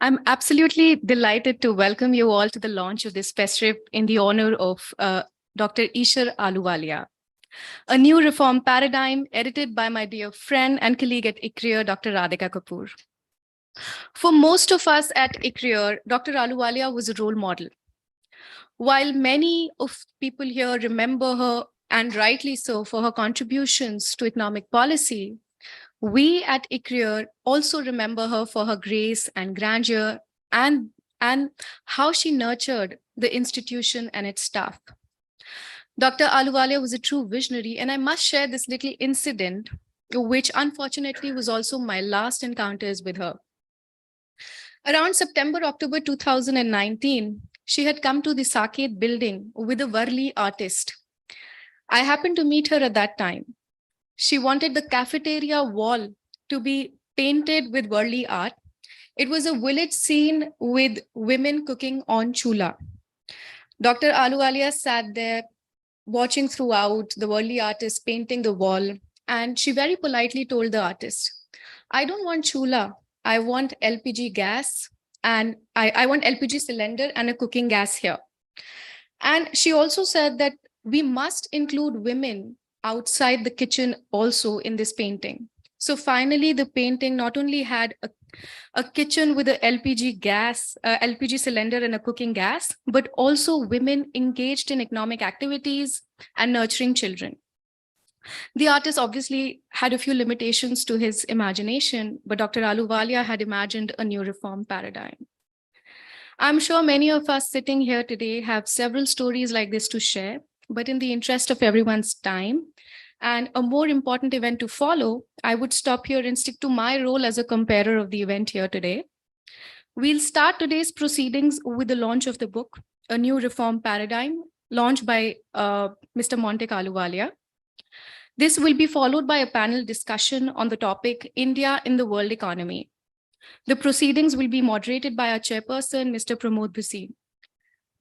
I'm absolutely delighted to welcome you all to the launch of this Festschrift in the honor of Dr. Ahluwalia, a new reform paradigm edited by my dear friend and colleague at ICRIER, Dr. Radhicka Kapoor. For most of us at ICRIER, Dr. Ahluwalia was a role model. While many of people here remember her, and rightly so, for her contributions to economic policy, we at ICRIER also remember her for her grace and grandeur and how she nurtured the institution and its staff. Dr. Ahluwalia was a true visionary, and I must share this little incident, which unfortunately was also my last encounters with her. Around September, October 2019, she had come to the Saket building with a Varli artist. I happened to meet her at that time. She wanted the cafeteria wall to be painted with Varli art. It was a village scene with women cooking on chula. Dr. Ahluwalia sat there watching throughout, the Varli artist painting the wall, and she very politely told the artist, I don't want chula, I want LPG gas, and I want LPG cylinder and a cooking gas here. And she also said that we must include women outside the kitchen also in this painting. So finally, the painting not only had a kitchen with a LPG gas, LPG cylinder and a cooking gas, but also women engaged in economic activities and nurturing children. The artist obviously had a few limitations to his imagination, but Dr. Ahluwalia had imagined a new reform paradigm. I'm sure many of us sitting here today have several stories like this to share, but in the interest of everyone's time and a more important event to follow, I would stop here and stick to my role as a comparer of the event here today. We'll start today's proceedings with the launch of the book, A New Reform Paradigm, launched by Mr. Montek Ahluwalia. This will be followed by a panel discussion on the topic, India in the World Economy. The proceedings will be moderated by our chairperson, Mr. Pramod Bhasin.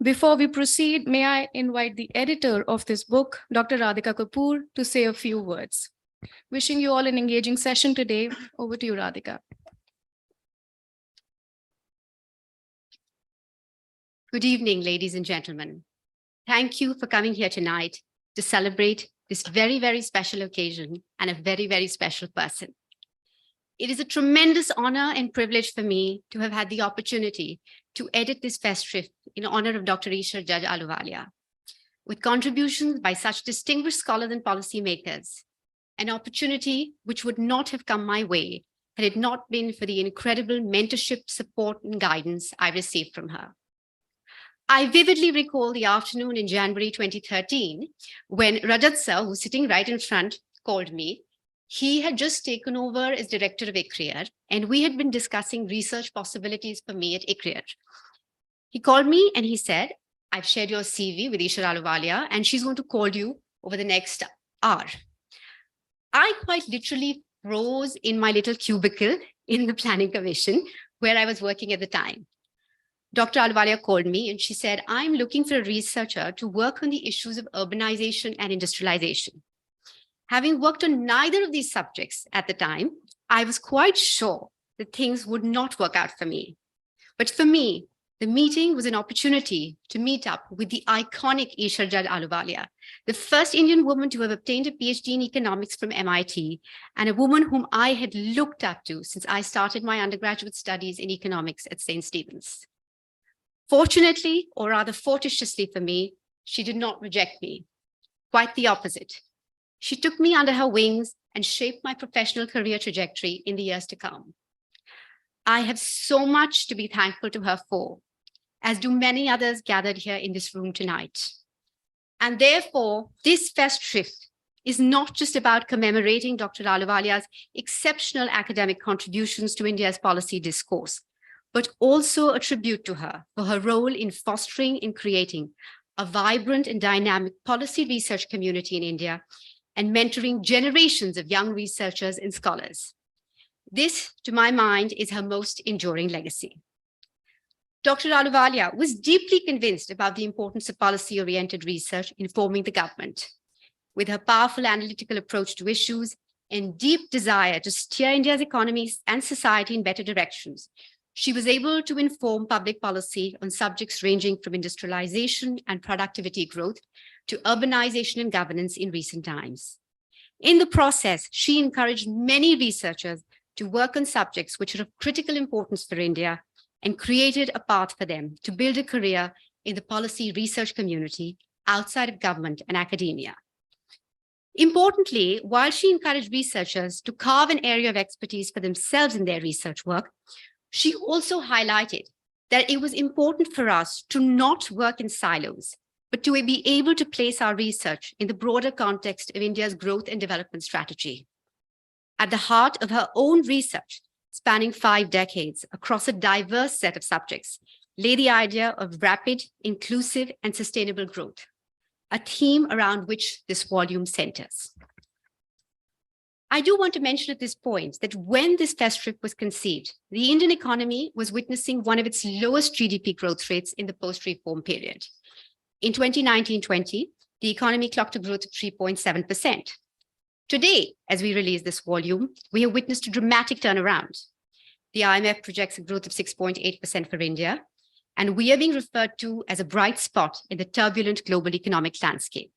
Before we proceed, may I invite the editor of this book, Dr. Radhicka Kapoor, to say a few words. Wishing you all an engaging session today. Over to you, Radhicka. Good evening, ladies and gentlemen. Thank you for coming here tonight to celebrate this very, very special occasion and a very, very special person. It is a tremendous honor and privilege for me to have had the opportunity to edit this Festschrift in honor of Dr. Ahluwalia, with contributions by such distinguished scholars and policymakers, an opportunity which would not have come my way had it not been for the incredible mentorship, support, and guidance I received from her. I vividly recall the afternoon in January 2013, when Radhicka, who's sitting right in front, called me. He had just taken over as director of ICRIER, and we had been discussing research possibilities for me at ICRIER. He called me and he said, I've shared your CV with Dr. Ahluwalia, and she's going to call you over the next hour. I quite literally froze in my little cubicle in the Planning Commission, where I was working at the time. Dr. Ahluwalia called me and she said, I'm looking for a researcher to work on the issues of urbanization and industrialization. Having worked on neither of these subjects at the time, I was quite sure that things would not work out for me. But for me, the meeting was an opportunity to meet up with the iconic Sajjid Ahluwalia, the first Indian woman to have obtained a PhD in economics from MIT, and a woman whom I had looked up to since I started my undergraduate studies in economics at St. Stephen's. Fortunately, or rather fortuitously for me, she did not reject me. Quite the opposite. She took me under her wings and shaped my professional career trajectory in the years to come. I have so much to be thankful to her for, as do many others gathered here in this room tonight. And therefore, this Festschrift is not just about commemorating Dr. Ahluwalia's exceptional academic contributions to India's policy discourse, but also a tribute to her for her role in fostering and creating a vibrant and dynamic policy research community in India and mentoring generations of young researchers and scholars. This, to my mind, is her most enduring legacy. Dr. Ahluwalia was deeply convinced about the importance of policy-oriented research in forming the government. With her powerful analytical approach to issues and deep desire to steer India's economy and society in better directions, She was able to inform public policy on subjects ranging from industrialization and productivity growth to urbanization and governance in recent times. In the process, she encouraged many researchers to work on subjects which are of critical importance for India and created a path for them to build a career in the policy research community outside of government and academia. Importantly, while she encouraged researchers to carve an area of expertise for themselves in their research work, she also highlighted that it was important for us to not work in silos, but to be able to place our research in the broader context of India's growth and development strategy. At the heart of her own research, spanning 5 decades across a diverse set of subjects, lay the idea of rapid, inclusive, and sustainable growth, a theme around which this volume centers. I do want to mention at this point that when this Festschrift was conceived, the Indian economy was witnessing one of its lowest GDP growth rates in the post-reform period. In 2019-20, the economy clocked a growth of 3.7%. Today, as we release this volume, we have witnessed a dramatic turnaround. The IMF projects a growth of 6.8% for India, and we are being referred to as a bright spot in the turbulent global economic landscape.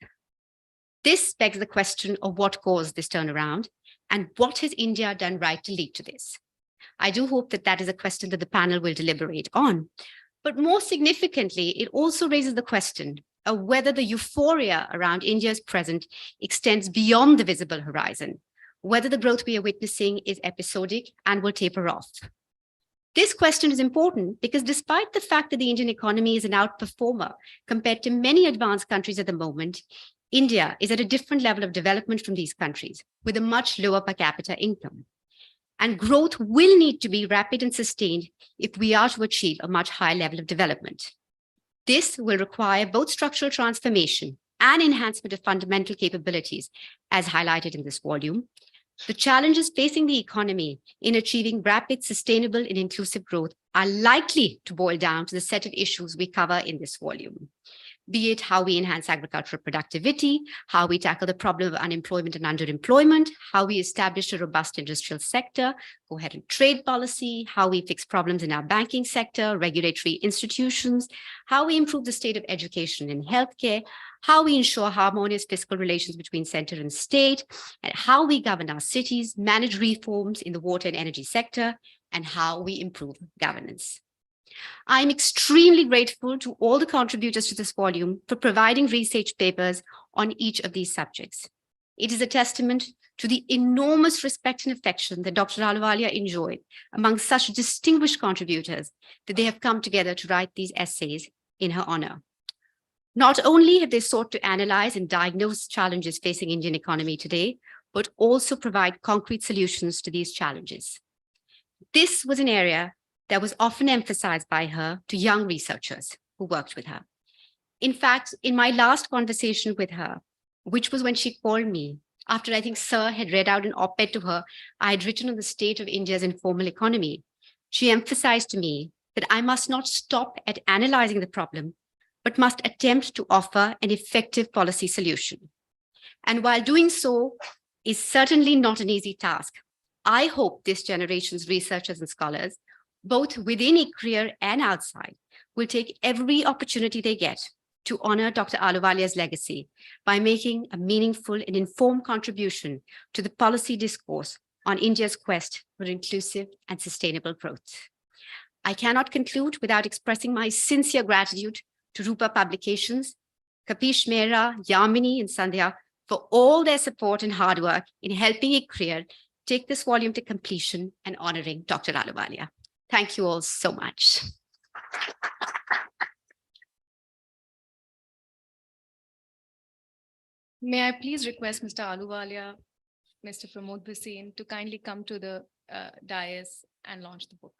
This begs the question of what caused this turnaround and what has India done right to lead to this? I do hope that that is a question that the panel will deliberate on. But more significantly, it also raises the question of whether the euphoria around India's present extends beyond the visible horizon, whether the growth we are witnessing is episodic and will taper off. This question is important because despite the fact that the Indian economy is an outperformer compared to many advanced countries at the moment, India is at a different level of development from these countries with a much lower per capita income. And growth will need to be rapid and sustained if we are to achieve a much higher level of development. This will require both structural transformation and enhancement of fundamental capabilities, as highlighted in this volume. The challenges facing the economy in achieving rapid, sustainable, and inclusive growth are likely to boil down to the set of issues we cover in this volume, be it how we enhance agricultural productivity, how we tackle the problem of unemployment and underemployment, how we establish a robust industrial sector, coherent trade policy, how we fix problems in our banking sector, regulatory institutions, how we improve the state of education and healthcare, how we ensure harmonious fiscal relations between center and state, and how we govern our cities, manage reforms in the water and energy sector, and how we improve governance. I'm extremely grateful to all the contributors to this volume for providing research papers on each of these subjects. It is a testament to the enormous respect and affection that Dr. Ahluwalia enjoyed among such distinguished contributors that they have come together to write these essays in her honor. Not only have they sought to analyze and diagnose challenges facing Indian economy today, but also provide concrete solutions to these challenges. This was an area that was often emphasized by her to young researchers who worked with her. In fact, in my last conversation with her, which was when she called me, after I think Sir had read out an op-ed to her I had written on the state of India's informal economy, she emphasized to me that I must not stop at analyzing the problem, but must attempt to offer an effective policy solution. And while doing so is certainly not an easy task, I hope this generation's researchers and scholars, both within ICRIER and outside, will take every opportunity they get to honor Dr. Ahluwalia's legacy by making a meaningful and informed contribution to the policy discourse on India's quest for inclusive and sustainable growth. I cannot conclude without expressing my sincere gratitude to Rupa Publications, Kapish Mehra, Yamini, and Sandhya for all their support and hard work in helping ICRIER take this volume to completion and honoring Dr. Ahluwalia. Thank you all so much. May I please request Mr. Ahluwalia, Mr. Pramod Bhasin to kindly come to the dais and launch the book.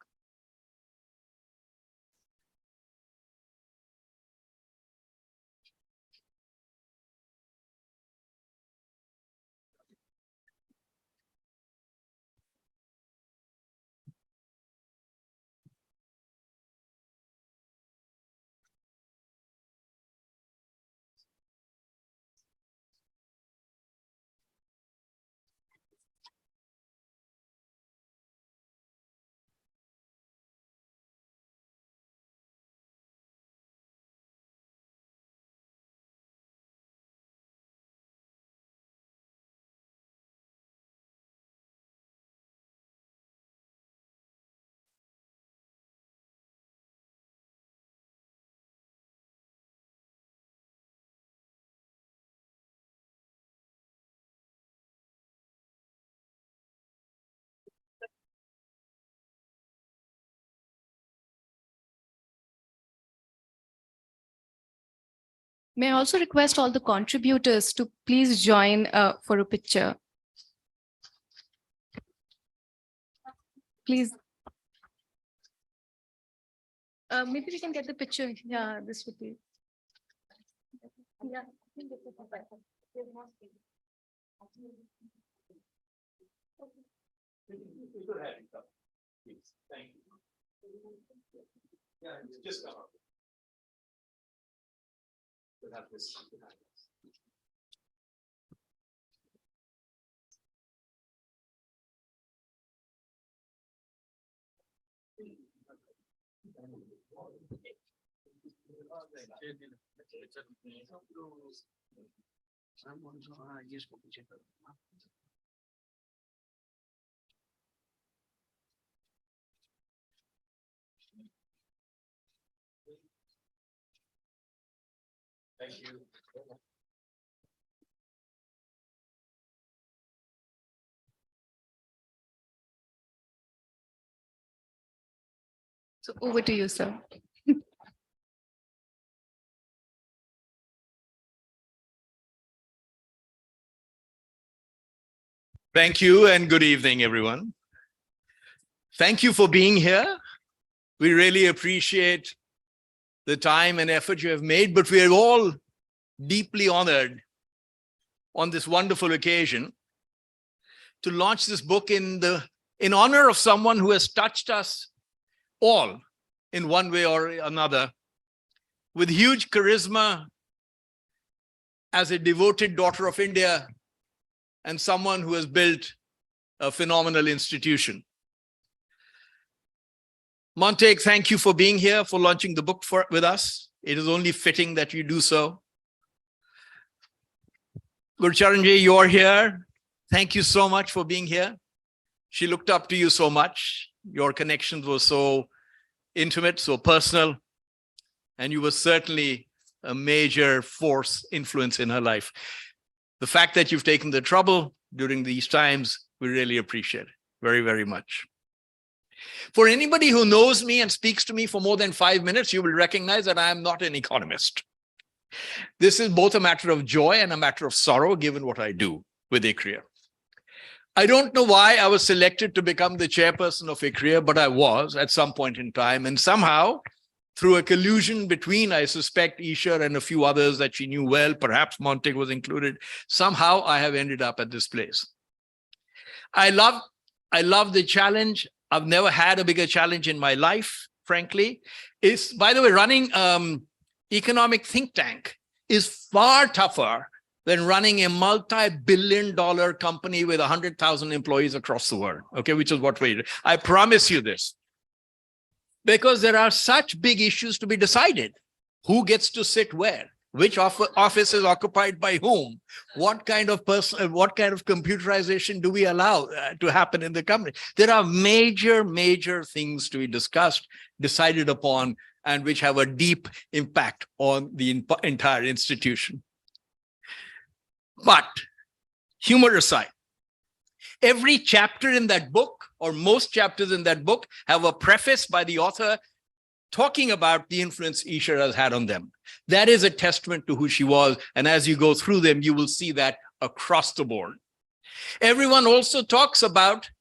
May I also request all the contributors to please join for a picture? Please. Maybe we can get the picture. Yeah, this would be. Yeah. Thank you. Yeah, just come up. We'll have this behind us. Thank you. So over to you, sir. Thank you and good evening, everyone. Thank you for being here. We really appreciate the time and effort you have made, but we are all deeply honored on this wonderful occasion to launch this book in honor of someone who has touched us all in one way or another, with huge charisma as a devoted daughter of India and someone who has built a phenomenal institution. Montek, thank you for being here, for launching the book with us. It is only fitting that you do so. Gurcharanji, you're here. Thank you so much for being here. She looked up to you so much. Your connections were so intimate, so personal, and you were certainly a major force, influence in her life. The fact that you've taken the trouble during these times, we really appreciate it very, very much. For anybody who knows me and speaks to me for more than 5 minutes, you will recognize that I am not an economist. This is both a matter of joy and a matter of sorrow, given what I do with ICRIER. I don't know why I was selected to become the chairperson of ICRIER, but I was at some point in time. And somehow, through a collusion between, I suspect, Isha and a few others that she knew well, perhaps Montek was included, somehow I have ended up at this place. I love the challenge. I've never had a bigger challenge in my life, frankly. Is, by the way, running economic think tank is far tougher than running a multi-billion-dollar company with 100,000 employees across the world, okay, which is what we do. I promise you this. Because there are such big issues to be decided. Who gets to sit where? Which office is occupied by whom? What kind of computerization do we allow to happen in the company? There are major, major things to be discussed, decided upon, and which have a deep impact on the entire institution. But humor aside, every chapter in that book, or most chapters in that book, have a preface by the author talking about the influence Isha has had on them. That is a testament to who she was. And as you go through them, you will see that across the board. Everyone also talks about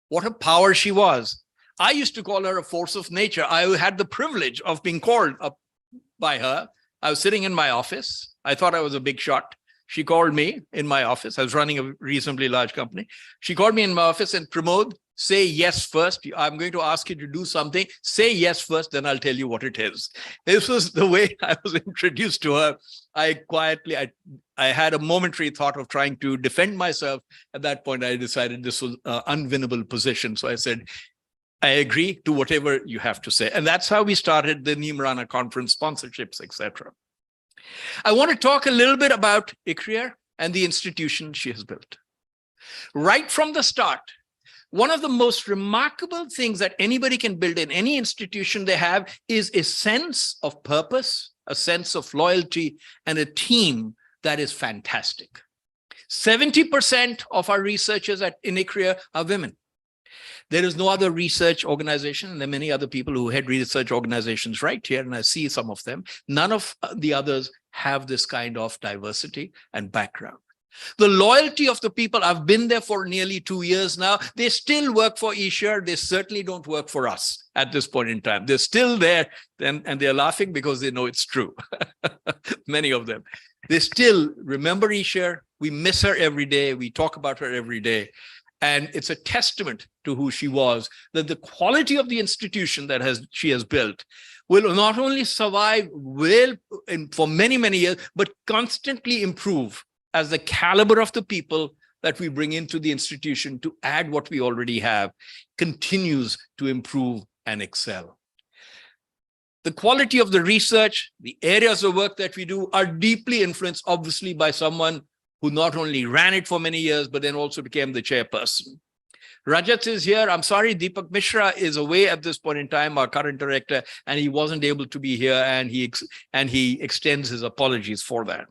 what a power she was. I used to call her a force of nature. I had the privilege of being called up by her. I was sitting in my office. I thought I was a big shot. She called me in my office. I was running a reasonably large company. She called me in my office and, Pramod, say yes first. I'm going to ask you to do something. Say yes first, then I'll tell you what it is. This was the way I was introduced to her. I had a momentary thought of trying to defend myself. At that point, I decided this was an unwinnable position. So I said, I agree to whatever you have to say. And that's how we started the Nimrana conference, sponsorships, etc. I want to talk a little bit about ICRIER and the institution she has built. Right from the start, one of the most remarkable things that anybody can build in any institution they have is a sense of purpose, a sense of loyalty, and a team that is fantastic. 70% of our researchers in ICRIER are women. There is no other research organization, and there are many other people who head research organizations right here, and I see some of them. None of the others have this kind of diversity and background. The loyalty of the people, I've been there for nearly 2 years now. They still work for ICRIER. They certainly don't work for us at this point in time. They're still there, and they're laughing because they know it's true. Many of them. They still remember ICRIER. We miss her every day. We talk about her every day. And it's a testament to who she was, that the quality of the institution that she has built will not only survive well for many, many years, but constantly improve as the caliber of the people that we bring into the institution to add what we already have continues to improve and excel. The quality of the research, the areas of work that we do are deeply influenced, obviously, by someone who not only ran it for many years, but then also became the chairperson. Rajat is here. I'm sorry, Deepak Mishra is away at this point in time, our current director, and he wasn't able to be here, and he extends his apologies for that.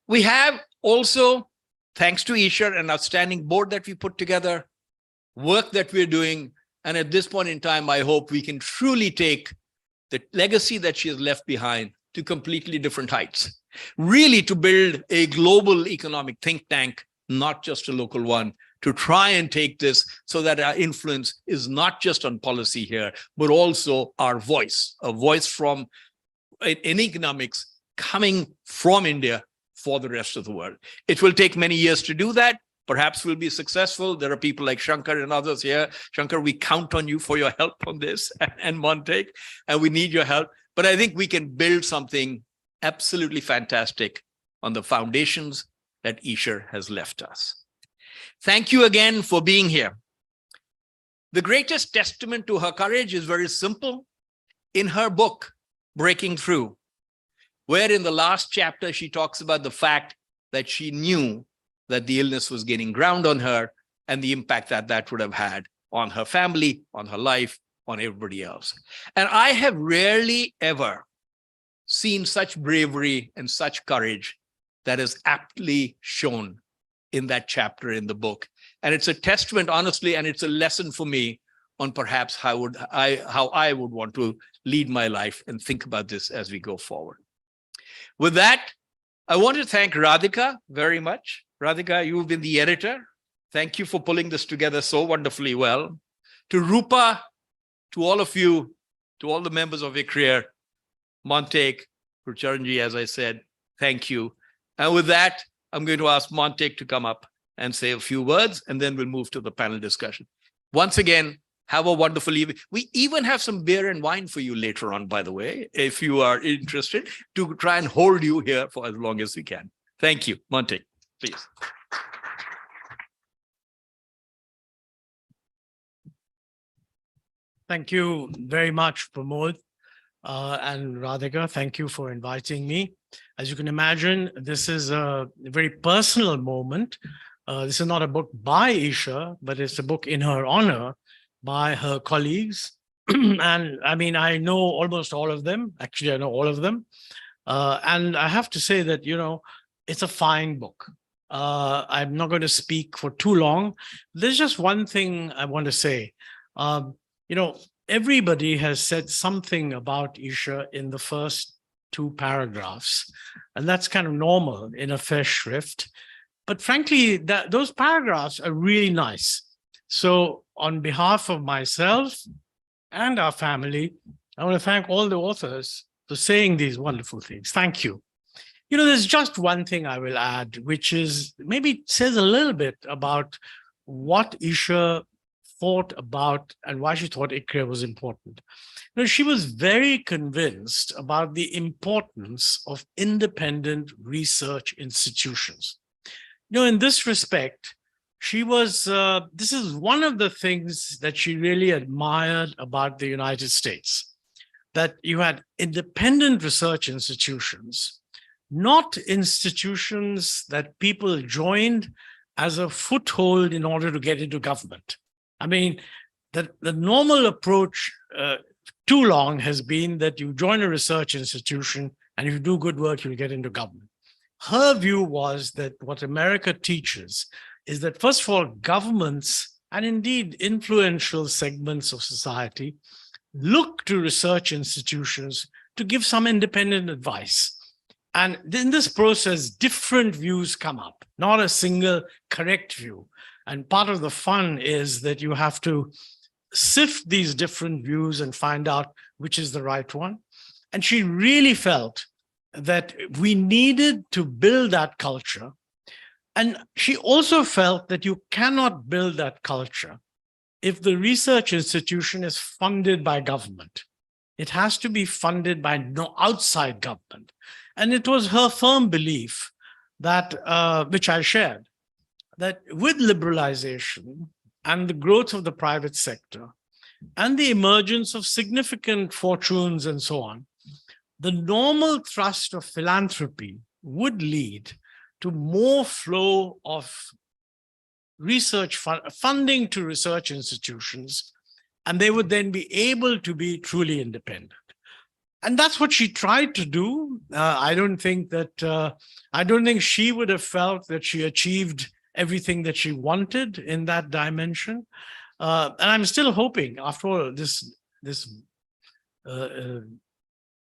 We have also, thanks to ICRIER, an outstanding board that we put together, work that we're doing, and at this point in time, I hope we can truly take the legacy that she has left behind to completely different heights. Really to build a global economic think tank, not just a local one, to try and take this so that our influence is not just on policy here, but also our voice, a voice from in economics coming from India for the rest of the world. It will take many years to do that. Perhaps we'll be successful. There are people like Shankar and others here. Shankar, we count on you for your help on this, and Montek, and we need your help. But I think we can build something absolutely fantastic on the foundations that ICRIER has left us. Thank you again for being here. The greatest testament to her courage is very simple. In her book, Breaking Through, where in the last chapter, she talks about the fact that she knew that the illness was gaining ground on her and the impact that that would have had on her family, on her life, on everybody else. And I have rarely ever seen such bravery and such courage that is aptly shown in that chapter in the book. And it's a testament, honestly, and it's a lesson for me on perhaps how I would want to lead my life and think about this as we go forward. With that, I want to thank Radhicka very much. Radhicka, you've been the editor. Thank you for pulling this together so wonderfully well. To Rupa, to all of you, to all the members of ICRIER, Montek, Charanji, as I said, thank you. And with that, I'm going to ask Montek to come up and say a few words, and then we'll move to the panel discussion. Once again, have a wonderful evening. We even have some beer and wine for you later on, by the way, if you are interested, to try and hold you here for as long as we can. Thank you. Montek, please. Thank you very much, Pramod and Radhicka. Thank you for inviting me. As you can imagine, this is a very personal moment. This is not a book by ICRIER, but it's a book in her honor by her colleagues. And I mean, I know almost all of them. Actually, I know all of them. And I have to say that, you know, it's a fine book. I'm not going to speak for too long. There's just one thing I want to say. You know, everybody has said something about ICRIER in the first 2 paragraphs, and that's kind of normal in a Festschrift. But frankly, those paragraphs are really nice. So on behalf of myself and our family, I want to thank all the authors for saying these wonderful things. Thank you. You know, there's just one thing I will add, which is maybe says a little bit about what ICRIER thought about and why she thought ICRIER was important. You know, she was very convinced about the importance of independent research institutions. You know, in this respect, she was, this is one of the things that she really admired about the United States, that you had independent research institutions, not institutions that people joined as a foothold in order to get into government. I mean, the normal approach too long has been that you join a research institution and if you do good work, you'll get into government. Her view was that what America teaches is that, first of all, governments and indeed influential segments of society look to research institutions to give some independent advice. And in this process, different views come up, not a single correct view. And part of the fun is that you have to sift these different views and find out which is the right one. And she really felt that we needed to build that culture. And she also felt that you cannot build that culture if the research institution is funded by government. It has to be funded by no outside government. And it was her firm belief that, which I shared, that with liberalization and the growth of the private sector and the emergence of significant fortunes and so on, the normal thrust of philanthropy would lead to more flow of research funding to research institutions, and they would then be able to be truly independent. And that's what she tried to do. I don't think she would have felt that she achieved everything that she wanted in that dimension. And I'm still hoping, after all, this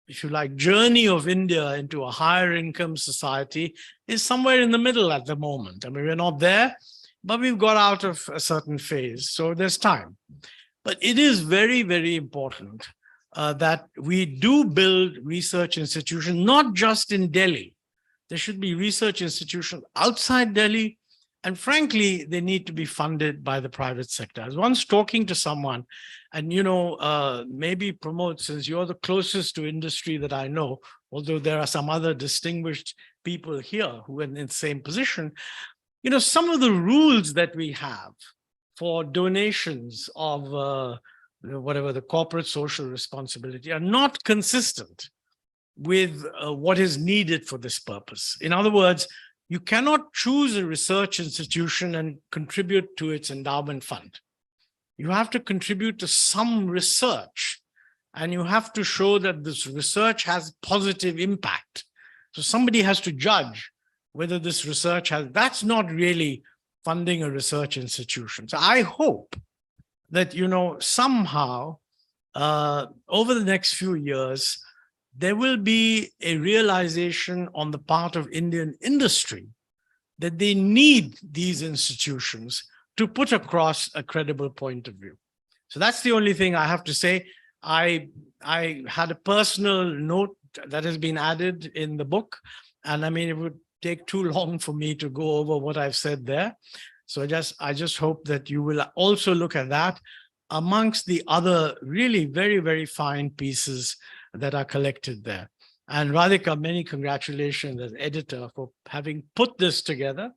if you like, journey of India into a higher income society is somewhere in the middle at the moment. I mean, we're not there, but we've got out of a certain phase, so there's time. But it is very, very important that we do build research institutions, not just in Delhi. There should be research institutions outside Delhi, and frankly, they need to be funded by the private sector. I was once talking to someone, and maybe Pramod, since you're the closest to industry that I know, although there are some other distinguished people here who are in the same position, some of the rules that we have for donations of whatever the corporate social responsibility are not consistent with what is needed for this purpose. In other words, you cannot choose a research institution and contribute to its endowment fund. You have to contribute to some research, and you have to show that this research has positive impact. So somebody has to judge whether this research has, that's not really funding a research institution. So I hope that, somehow over the next few years, there will be a realization on the part of Indian industry that they need these institutions to put across a credible point of view. So that's the only thing I have to say. I had a personal note that has been added in the book, and I mean, it would take too long for me to go over what I've said there. So I just hope that you will also look at that amongst the other really very, very fine pieces that are collected there. And Radhicka, many congratulations as editor for having put this together,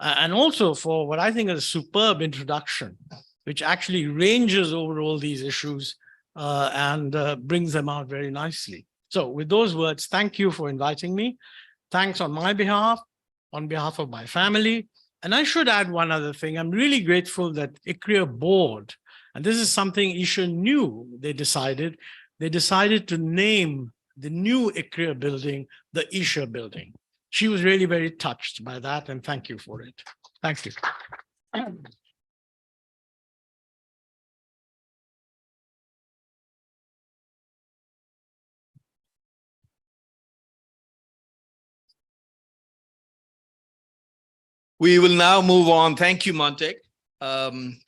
and also for what I think is a superb introduction, which actually ranges over all these issues and brings them out very nicely. So with those words, thank you for inviting me. Thanks on my behalf, on behalf of my family. And I should add one other thing. I'm really grateful that ICRIER board, and this is something Isha knew, they decided to name the new ICRIER building the Isha building. She was really very touched by that, and thank you for it. Thank you. We will now move on. Thank you, Montek.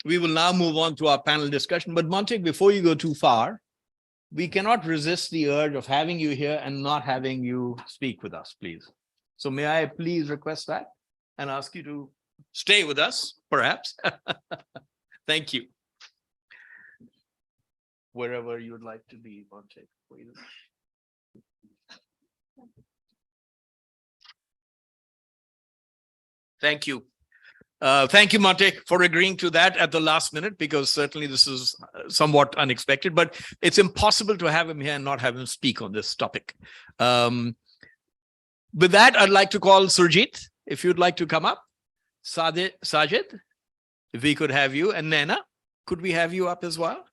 We will now move on to our panel discussion. But Montek, before you go too far, we cannot resist the urge of having you here and not having you speak with us, please. So may I please request that and ask you to stay with us, perhaps? Thank you. Wherever you would like to be, Montek. Thank you. Thank you, Montek, for agreeing to that at the last minute, because certainly this is somewhat unexpected, but it's impossible to have him here and not have him speak on this topic. With that, I'd like to call Surjit, if you'd like to come up. Sajjid, if we could have you, and Naina, could we have you up as well?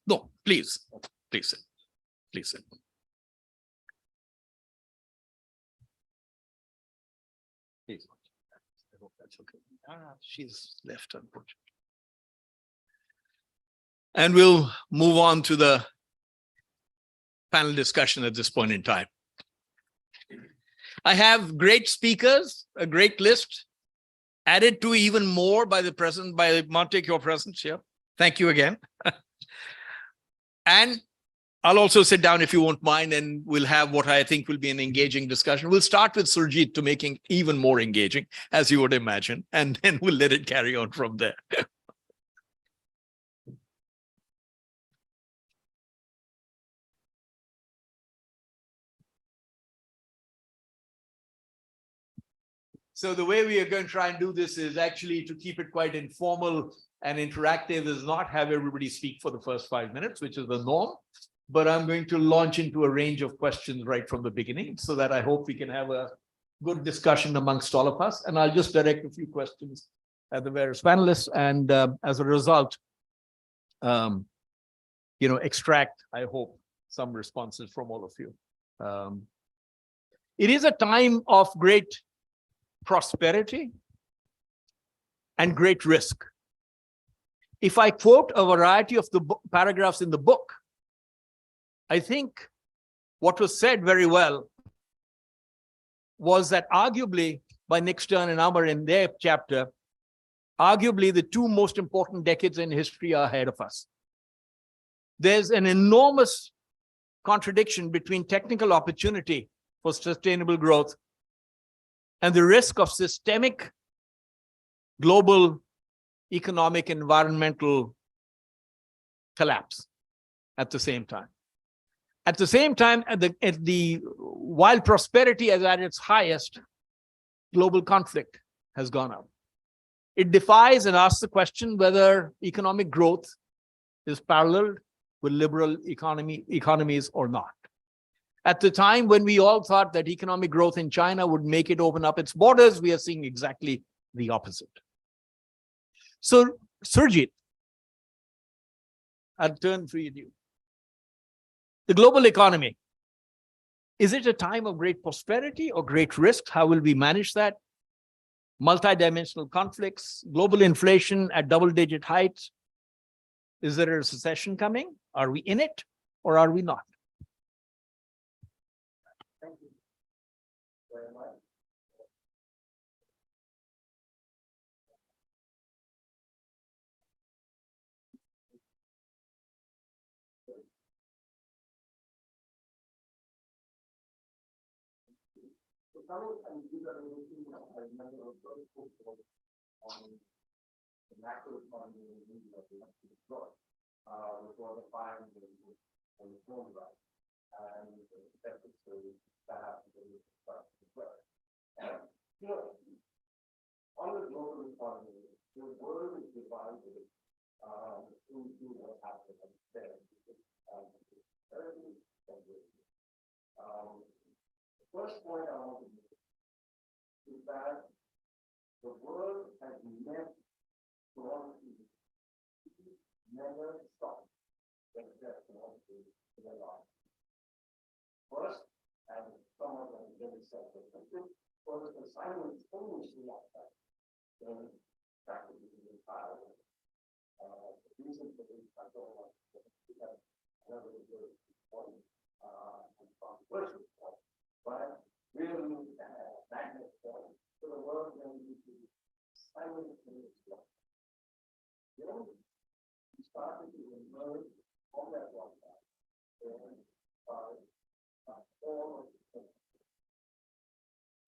No, please, please sit. Please sit. Please. That's okay. She's left, unfortunately. And we'll move on to the panel discussion at this point in time. I have great speakers, a great list, added to even more by the present, by Montek, your presence here. Thank you again. And I'll also sit down if you won't mind, and we'll have what I think will be an engaging discussion. We'll start with Surjit to make it even more engaging, as you would imagine, and then we'll let it carry on from there. So the way we are going to try and do this is actually to keep it quite informal and interactive, is not have everybody speak for the first 5 minutes, which is the norm, but I'm going to launch into a range of questions right from the beginning so that I hope we can have a good discussion amongst all of us. And I'll just direct a few questions at the various panelists, and as a result, extract, I hope, some responses from all of you. It is a time of great prosperity and great risk. If I quote a variety of the paragraphs in the book, I think what was said very well was that arguably, by Nick Stern and Amar in their chapter, arguably the two most important decades in history are ahead of us. There's an enormous contradiction between technical opportunity for sustainable growth and the risk of systemic global economic environmental collapse at the same time. At the same time, while prosperity is at its highest, global conflict has gone up. It defies and asks the question whether economic growth is paralleled with liberal economies or not. At the time when we all thought that economic growth in China would make it open up its borders, we are seeing exactly the opposite. So, Surjit, I'll turn to you. The global economy, is it a time of great prosperity or great risk? How will we manage that? Multidimensional conflicts, global inflation at double-digit heights. Is there a recession coming? Are we in it or are we not? Thank you very much. The macro economy in India before the fire and the home right, and that's perhaps on the global economy, the world is divided into what happened there. The first point I want to make is that the world has never stopped when death wants to be alive. First, and some of them very self-reflective, was the simultaneously like that. Then practically the entire world. The reason for this, I don't want to have another very important and controversial point, but really magnet point for the world when we do simultaneously. Then we started to emerge from that one side. And all of the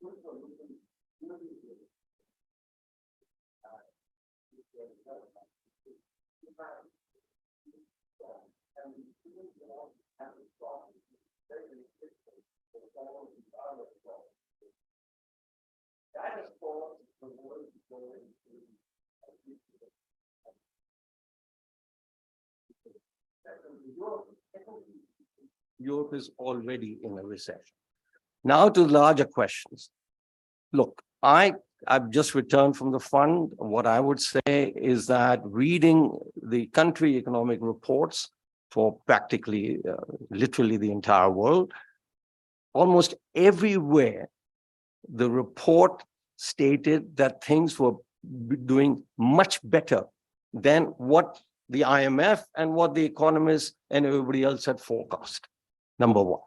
good for looking really good. That is called the word going to Europe is already in a recession. Now to larger questions. Look, I've just returned from the fund. What I would say is that reading the country economic reports for practically, literally the entire world, almost everywhere, the report stated that things were doing much better than what the IMF and what the economists and everybody else had forecast, number one.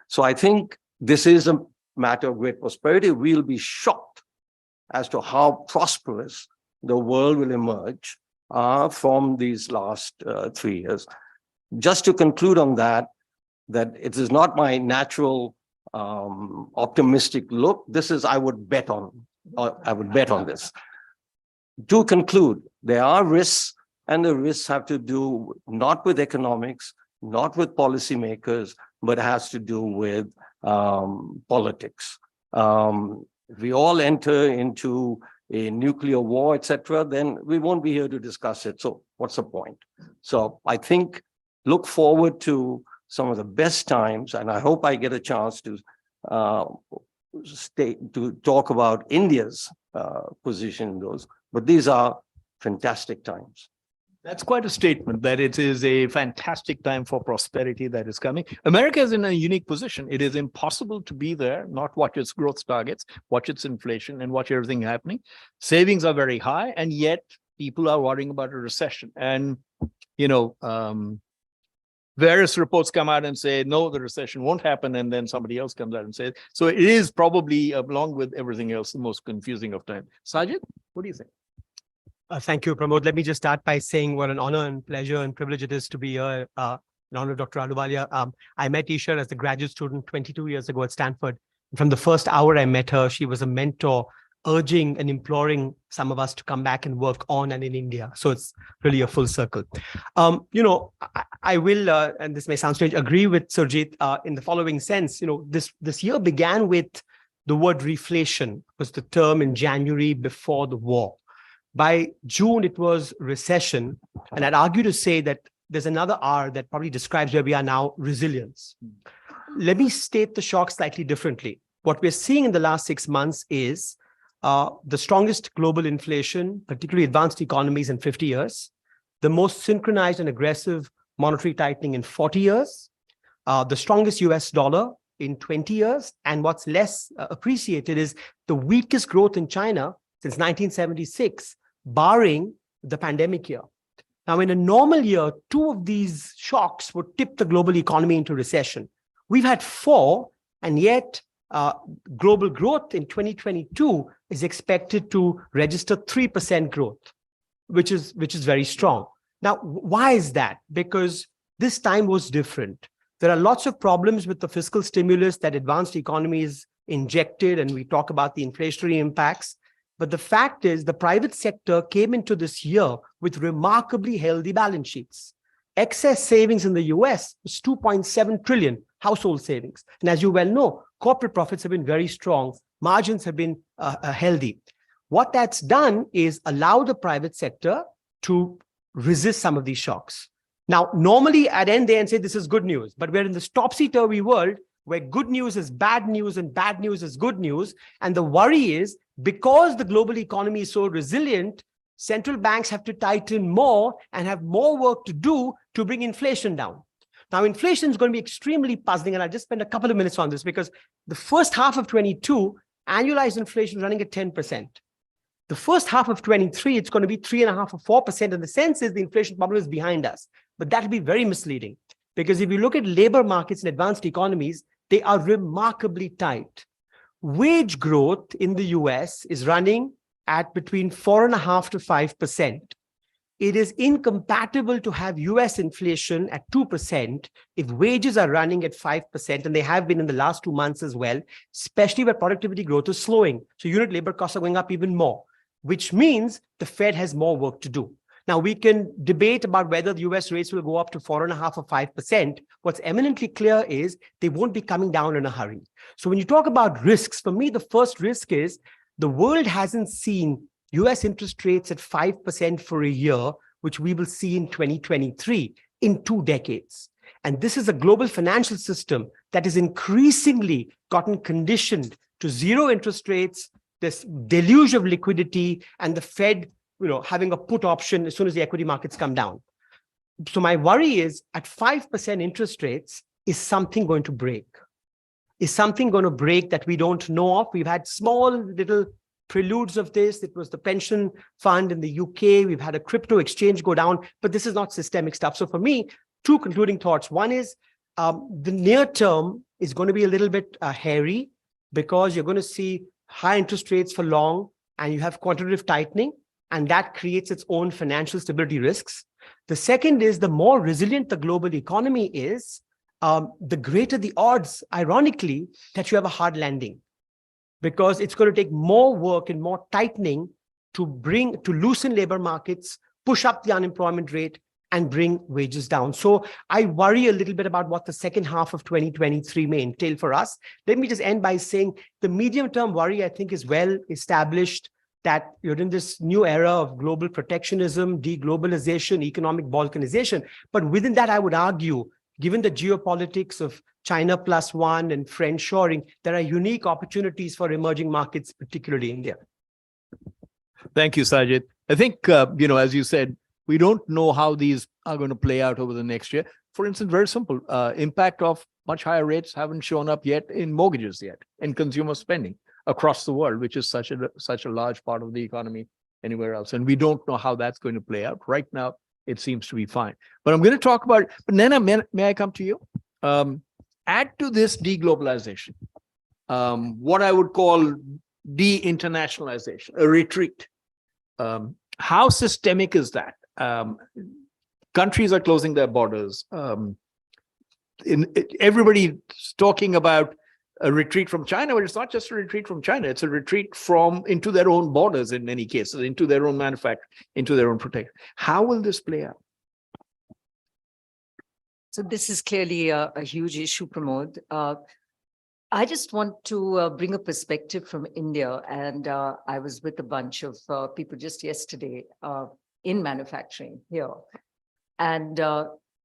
So I think this is a matter of great prosperity. We'll be shocked as to how prosperous the world will emerge from these last 3 years. Just to conclude on that it is not my natural optimistic look. This is, I would bet on this. To conclude, there are risks, and the risks have to do not with economics, not with policymakers, but has to do with politics. If we all enter into a nuclear war, etc., then we won't be here to discuss it. So what's the point? So I think look forward to some of the best times, and I hope I get a chance to talk about India's position in those. But these are fantastic times. That's quite a statement, that it is a fantastic time for prosperity that is coming. America is in a unique position. It is impossible to be there, not watch its growth targets, watch its inflation, and watch everything happening. Savings are very high, and yet people are worrying about a recession. And, various reports come out and say, no, the recession won't happen. And then somebody else comes out and says, so it is probably, along with everything else, the most confusing of time. Sajjid, what do you think? Thank you, Pramod. Let me just start by saying what an honor and pleasure and privilege it is to be here in honor of Dr. Ahluwalia. I met Isha as a graduate student 22 years ago at Stanford. From the first hour I met her, she was a mentor, urging and imploring some of us to come back and work on and in India. So it's really a full circle. I will, and this may sound strange, agree with Surjit in the following sense. This year began with the word reflation, was the term in January before the war. By June, it was recession. And I'd argue to say that there's another R that probably describes where we are now, resilience. Let me state the shock slightly differently. What we're seeing in the last 6 months is the strongest global inflation, particularly advanced economies, in 50 years, the most synchronized and aggressive monetary tightening in 40 years, the strongest US dollar in 20 years. And what's less appreciated is the weakest growth in China since 1976, barring the pandemic year. Now, in a normal year, 2 of these shocks would tip the global economy into recession. We've had 4, and yet global growth in 2022 is expected to register 3% growth, which is very strong. Now, why is that? Because this time was different. There are lots of problems with the fiscal stimulus that advanced economies injected, and we talk about the inflationary impacts. But the fact is, the private sector came into this year with remarkably healthy balance sheets. Excess savings in the US was 2.7 trillion household savings. And as you well know, corporate profits have been very strong. Margins have been healthy. What that's done is allow the private sector to resist some of these shocks. Now, normally I'd end there and say this is good news, but we're in this topsy-turvy world where good news is bad news and bad news is good news. And the worry is, because the global economy is so resilient, central banks have to tighten more and have more work to do to bring inflation down. Now, inflation is going to be extremely puzzling, and I'll just spend a couple of minutes on this because the first half of 22, annualized inflation is running at 10%. The first half of 23, it's going to be 3.5 or 4%, and the sense is the inflation problem is behind us. But that will be very misleading, because if you look at labor markets in advanced economies, they are remarkably tight. Wage growth in the US is running at between 4.5 to 5%. It is incompatible to have US inflation at 2% if wages are running at 5%, and they have been in the last 2 months as well, especially where productivity growth is slowing. So unit labor costs are going up even more, which means the Fed has more work to do. Now, we can debate about whether the US rates will go up to 4.5 or 5%. What's eminently clear is they won't be coming down in a hurry. So when you talk about risks, for me, the first risk is the world hasn't seen US interest rates at 5% for a year, which we will see in 2023, in 2 decades. And this is a global financial system that has increasingly gotten conditioned to zero interest rates, this deluge of liquidity, and the Fed having a put option as soon as the equity markets come down. So my worry is, at 5% interest rates, is something going to break? Is something going to break that we don't know of? We've had small little preludes of this. It was the pension fund in the UK. We've had a crypto exchange go down, but this is not systemic stuff. So for me, two concluding thoughts. One is the near term is going to be a little bit hairy because you're going to see high interest rates for long and you have quantitative tightening, and that creates its own financial stability risks. The second is the more resilient the global economy is, the greater the odds, ironically, that you have a hard landing, because it's going to take more work and more tightening to loosen labor markets, push up the unemployment rate, and bring wages down. So I worry a little bit about what the second half of 2023 may entail for us. Let me just end by saying the medium-term worry, I think, is well established, that you're in this new era of global protectionism, deglobalization, economic balkanization. But within that, I would argue, given the geopolitics of China +1 and friendshoring, there are unique opportunities for emerging markets, particularly India. Thank you, Sajjid. I think, as you said, we don't know how these are going to play out over the next year. For instance, very simple, impact of much higher rates haven't shown up yet in mortgages yet, in consumer spending across the world, which is such a large part of the economy anywhere else. And we don't know how that's going to play out. Right now, it seems to be fine. But I'm going to talk about, but Naina, may I come to you? Add to this deglobalization, what I would call de-internationalization, a retreat. How systemic is that? Countries are closing their borders. Everybody's talking about a retreat from China, but it's not just a retreat from China. It's a retreat into their own borders in many cases, into their own manufacturing, into their own protection. How will this play out? So this is clearly a huge issue, Pramod. I just want to bring a perspective from India. And I was with a bunch of people just yesterday in manufacturing here. And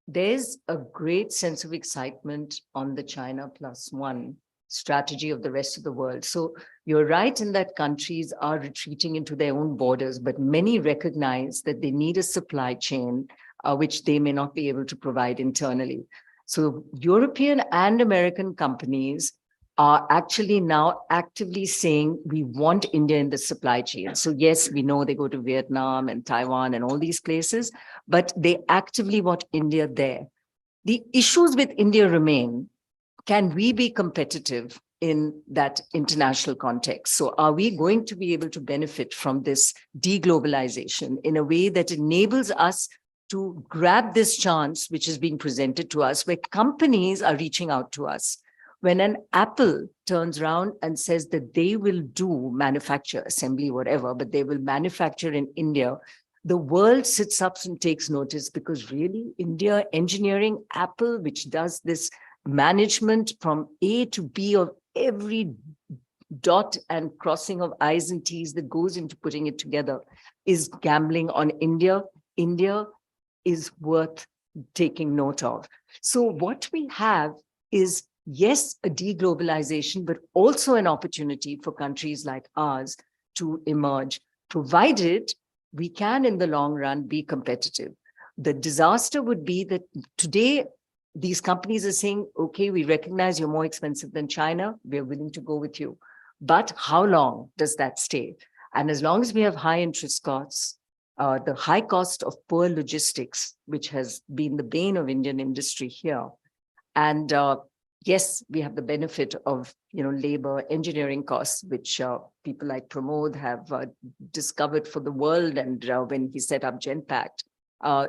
there's a great sense of excitement on the China +1 strategy of the rest of the world. So you're right in that countries are retreating into their own borders, but many recognize that they need a supply chain which they may not be able to provide internally. So European and American companies are actually now actively saying, we want India in the supply chain. So yes, we know they go to Vietnam and Taiwan and all these places, but they actively want India there. The issues with India remain. Can we be competitive in that international context? So are we going to be able to benefit from this deglobalization in a way that enables us to grab this chance which is being presented to us, where companies are reaching out to us? When an Apple turns around and says that they will do manufacture, assembly, whatever, but they will manufacture in India, the world sits up and takes notice, because really India engineering, Apple, which does this management from A to B of every dot and crossing of I's and T's that goes into putting it together, is gambling on India. India is worth taking note of. So what we have is, yes, a deglobalization, but also an opportunity for countries like ours to emerge, provided we can, in the long run, be competitive. The disaster would be that today, these companies are saying, okay, we recognize you're more expensive than China. We're willing to go with you. But how long does that stay? And as long as we have high interest costs, the high cost of poor logistics, which has been the bane of Indian industry here, and yes, we have the benefit of labor engineering costs, which people like Pramod have discovered for the world, and when he set up GenPact.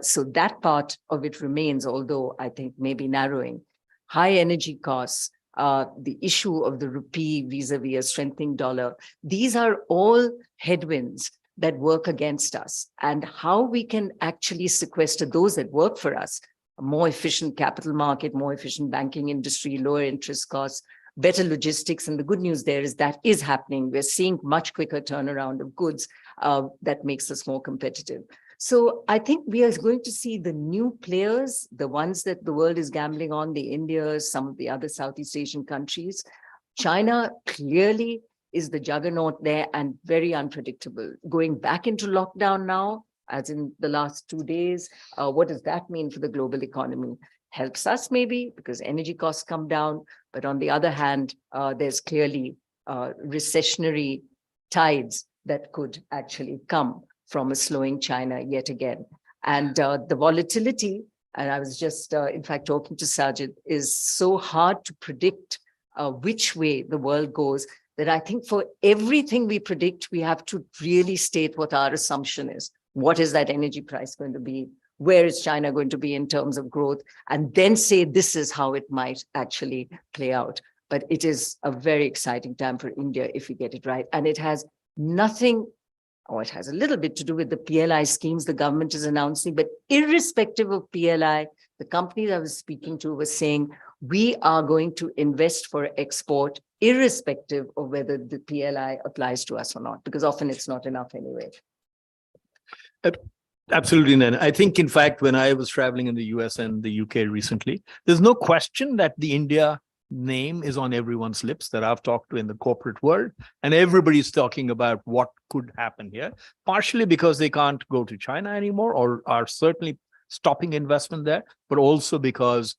So that part of it remains, although I think maybe narrowing. High energy costs, the issue of the rupee vis-a-vis a strengthening dollar, these are all headwinds that work against us, and how we can actually sequester those that work for us. A more efficient capital market, more efficient banking industry, lower interest costs, better logistics. And the good news there is that is happening. We're seeing much quicker turnaround of goods that makes us more competitive. So I think we are going to see the new players, the ones that the world is gambling on, the Indias, some of the other Southeast Asian countries. China clearly is the juggernaut there and very unpredictable. Going back into lockdown now, as in the last 2 days, what does that mean for the global economy? Helps us maybe because energy costs come down, but on the other hand, there's clearly recessionary tides that could actually come from a slowing China yet again. And the volatility, and I was just, in fact, talking to Sajjid, is so hard to predict which way the world goes, that I think for everything we predict, we have to really state what our assumption is. What is that energy price going to be? Where is China going to be in terms of growth? And then say this is how it might actually play out. But it is a very exciting time for India if we get it right. And it has nothing, or it has a little bit to do with the PLI schemes the government is announcing, but irrespective of PLI, the companies I was speaking to were saying, we are going to invest for export, irrespective of whether the PLI applies to us or not, because often it's not enough anyway. Absolutely, Naina. I think, in fact, when I was traveling in the US and the UK recently, there's no question that the India name is on everyone's lips that I've talked to in the corporate world, and everybody's talking about what could happen here, partially because they can't go to China anymore or are certainly stopping investment there, but also because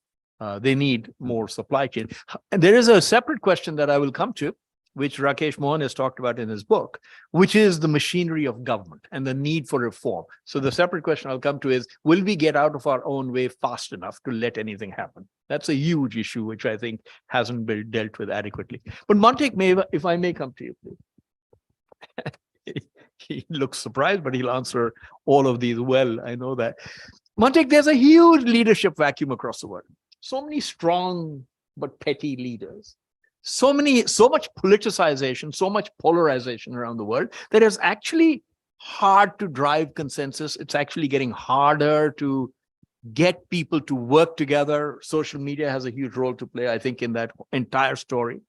they need more supply chain. And there is a separate question that I will come to, which Rakesh Mohan has talked about in his book, which is the machinery of government and the need for reform. So the separate question I'll come to is, will we get out of our own way fast enough to let anything happen? That's a huge issue, which I think hasn't been dealt with adequately. But Montek, if I may come to you, please. He looks surprised, but he'll answer all of these well. I know that. Montek, there's a huge leadership vacuum across the world. So many strong but petty leaders. So much politicization, so much polarization around the world that is actually hard to drive consensus. It's actually getting harder to get people to work together. Social media has a huge role to play, I think, in that entire story.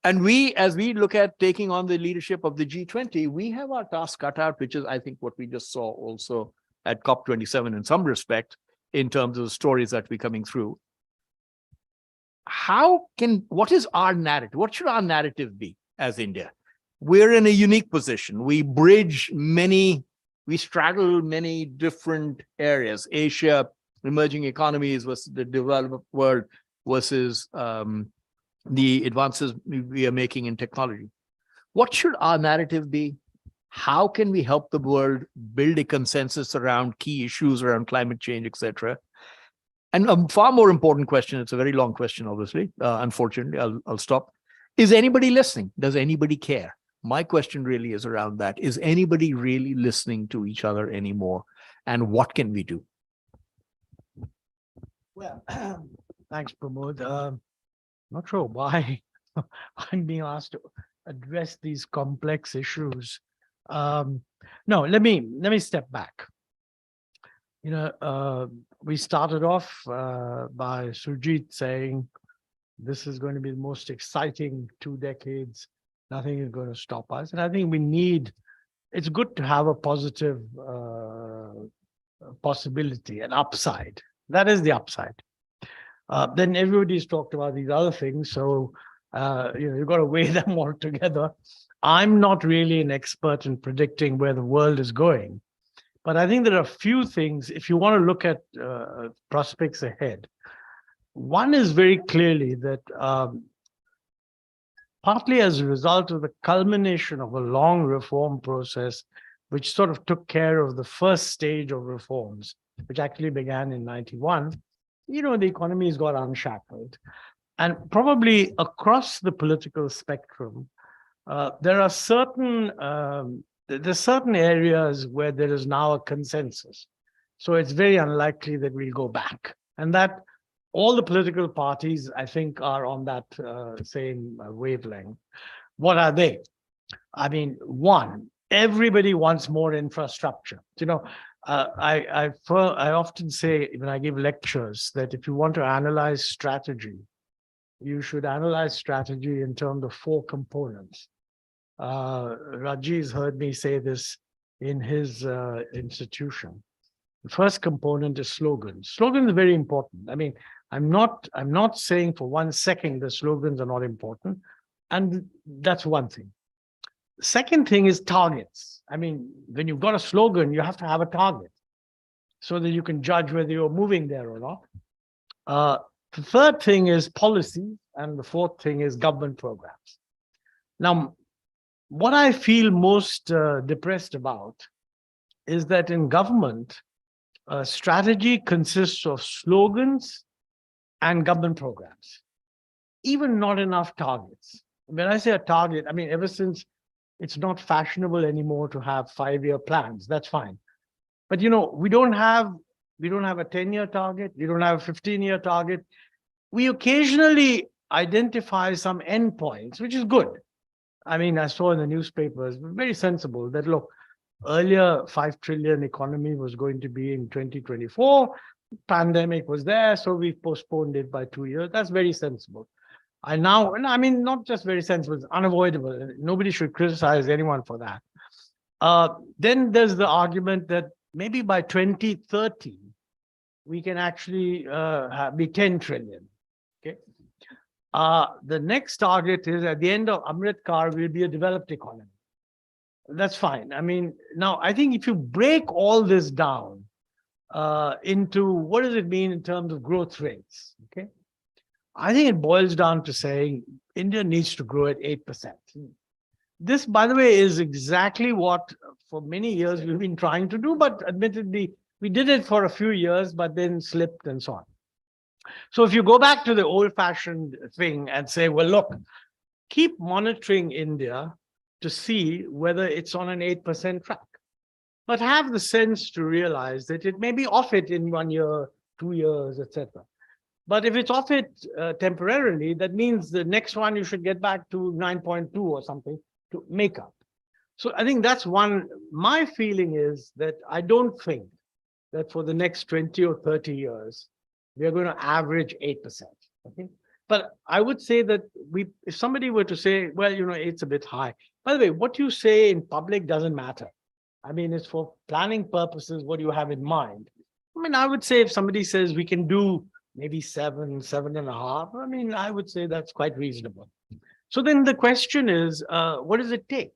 And as we look at taking on the leadership of the G20, we have our task cut out, which is, I think, what we just saw also at COP27 in some respect, in terms of the stories that we're coming through. What is our narrative? What should our narrative be as India? We're in a unique position. We straddle many different areas: Asia, emerging economies versus the developed world versus the advances we are making in technology. What should our narrative be? How can we help the world build a consensus around key issues around climate change, etc.? And a far more important question, it's a very long question, obviously, unfortunately, I'll stop. Is anybody listening? Does anybody care? My question really is around that. Is anybody really listening to each other anymore? And what can we do? Well, thanks, Pramod. Not sure why I'm being asked to address these complex issues. No, let me step back. We started off by Surjit saying, this is going to be the most exciting 2 decades. Nothing is going to stop us. And I think it's good to have a positive possibility, an upside. That is the upside. Then everybody's talked about these other things. So, you've got to weigh them all together. I'm not really an expert in predicting where the world is going. But I think there are a few things, if you want to look at prospects ahead. One is very clearly that partly as a result of the culmination of a long reform process, which sort of took care of the first stage of reforms, which actually began in 91, the economy has got unshackled. And probably across the political spectrum, there are certain areas where there is now a consensus. So it's very unlikely that we'll go back. And that all the political parties, I think, are on that same wavelength. What are they? I mean, one, everybody wants more infrastructure. I often say when I give lectures that if you want to analyze strategy, you should analyze strategy in terms of 4 components. Rajji's heard me say this in his institution. The first component is slogans. Slogans are very important. I mean, I'm not saying for 1 second the slogans are not important, and that's one thing. Second thing is targets. I mean, when you've got a slogan, you have to have a target so that you can judge whether you're moving there or not. The third thing is policy, and the fourth thing is government programs. Now, what I feel most depressed about is that in government, strategy consists of slogans and government programs, even not enough targets. When I say a target, I mean, ever since it's not fashionable anymore to have 5-year plans, that's fine. But, you know, we don't have a 10-year target. We don't have a 15-year target. We occasionally identify some endpoints, which is good. I mean, I saw in the newspapers, very sensible, that look, earlier 5 trillion economy was going to be in 2024. Pandemic was there, so we postponed it by 2 years. That's very sensible. I mean, not just very sensible, it's unavoidable. Nobody should criticize anyone for that. Then there's the argument that maybe by 2030, we can actually be 10 trillion. Okay. The next target is at the end of Amrit Kaal, we'll be a developed economy. That's fine. I mean, now I think if you break all this down into what does it mean in terms of growth rates, okay? I think it boils down to saying India needs to grow at 8%. This, by the way, is exactly what for many years we've been trying to do, but admittedly, we did it for a few years, but then slipped and so on. So if you go back to the old-fashioned thing and say, well, look, keep monitoring India to see whether it's on an 8% track, but have the sense to realize that it may be off it in 1 year, 2 years, etc. But if it's off it temporarily, that means the next one you should get back to 9.2 or something to make up. So I think that's one. My feeling is that I don't think that for the next 20 or 30 years, we are going to average 8%. Okay? But I would say that if somebody were to say, well, you know, it's a bit high. By the way, what you say in public doesn't matter. I mean, it's for planning purposes, what you have in mind. I mean, I would say if somebody says we can do maybe 7, 7.5, I mean, I would say that's quite reasonable. So then the question is, what does it take?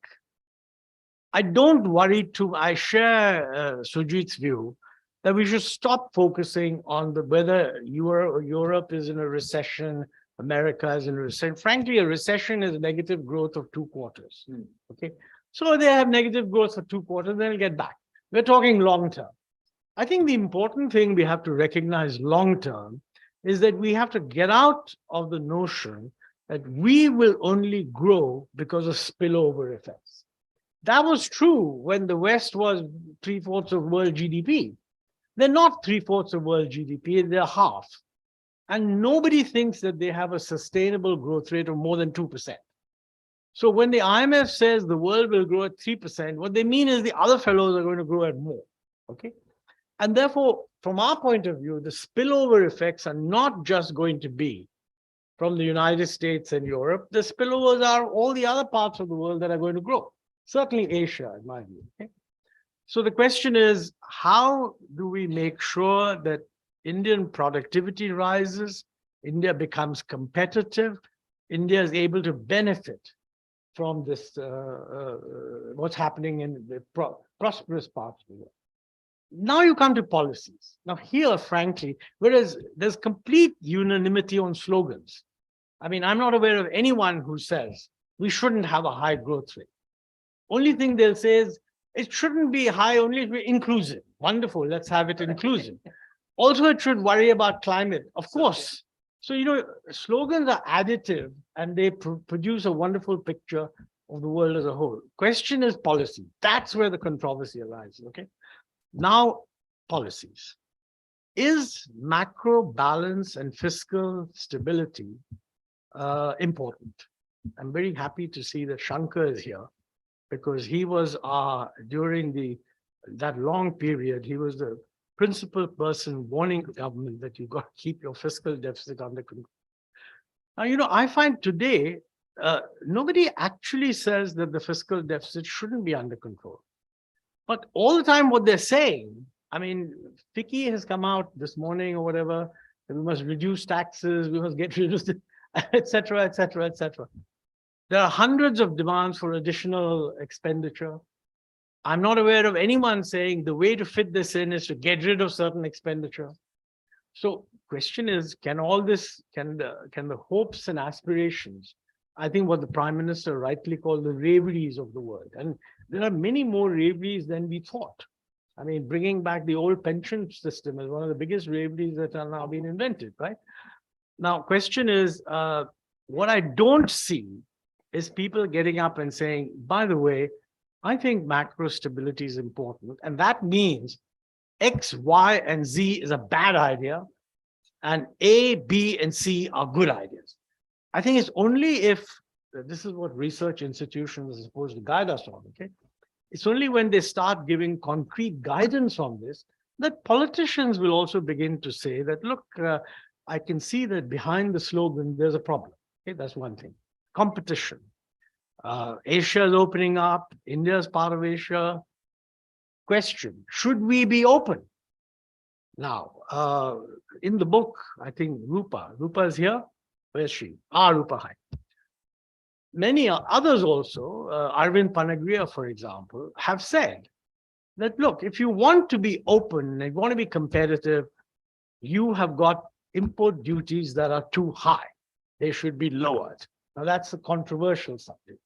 I don't worry I share Surjit's view that we should stop focusing on whether Europe is in a recession, America is in a recession. Frankly, a recession is a negative growth of 2 quarters. Okay, so they have negative growth for 2 quarters, they'll get back. We're talking long term. I think the important thing we have to recognize long term is that we have to get out of the notion that we will only grow because of spillover effects. That was true when the West was 3/4 of world GDP. They're not 3/4 of world GDP, they're half. And nobody thinks that they have a sustainable growth rate of more than 2%. So when the IMF says the world will grow at 3%, what they mean is the other fellows are going to grow at more. Okay. And therefore, from our point of view, the spillover effects are not just going to be from the United States and Europe. The spillovers are all the other parts of the world that are going to grow. Certainly Asia, in my view. Okay? So the question is, how do we make sure that Indian productivity rises, India becomes competitive, India is able to benefit from this, what's happening in the prosperous parts of the world. Now you come to policies. Now here, frankly, whereas there's complete unanimity on slogans. I mean, I'm not aware of anyone who says we shouldn't have a high growth rate. Only thing they'll say is it shouldn't be high, only be inclusive. Wonderful, let's have it inclusive. Also, it should worry about climate, of course. So, you know, slogans are additive and they produce a wonderful picture of the world as a whole. Question is policy. That's where the controversy arises, okay? Now, policies. Is macro balance and fiscal stability important? I'm very happy to see that Shankar is here because he was, during that long period, he was the principal person warning the government that you've got to keep your fiscal deficit under control. Now, you know, I find today, nobody actually says that the fiscal deficit shouldn't be under control. But all the time what they're saying, I mean, FICCI has come out this morning or whatever, that we must reduce taxes, we must get rid of it, et cetera, et cetera, et cetera. There are hundreds of demands for additional expenditure. I'm not aware of anyone saying the way to fit this in is to get rid of certain expenditure. So question is, can all this, can the hopes and aspirations I think, what the Prime Minister rightly called the raveries of the world. And there are many more raveries than we thought. I mean, bringing back the old pension system is one of the biggest raveries that are now being invented, right? Now, question is, what I don't see is people getting up and saying, by the way, I think macro stability is important. And that means X, Y, and Z is a bad idea, and A, B, and C are good ideas. I think it's only if, this is what research institutions are supposed to guide us on, okay? It's only when they start giving concrete guidance on this that politicians will also begin to say that, look, I can see that behind the slogan, there's a problem. Okay, that's one thing. Competition. Asia is opening up. India is part of Asia. Question, should we be open? Now, in the book, I think Rupa is here. Where's she? Rupa, hi. Many others also, Arvind Panagriya, for example, have said that, look, if you want to be open and you want to be competitive, you have got import duties that are too high. They should be lowered. Now, that's a controversial subject.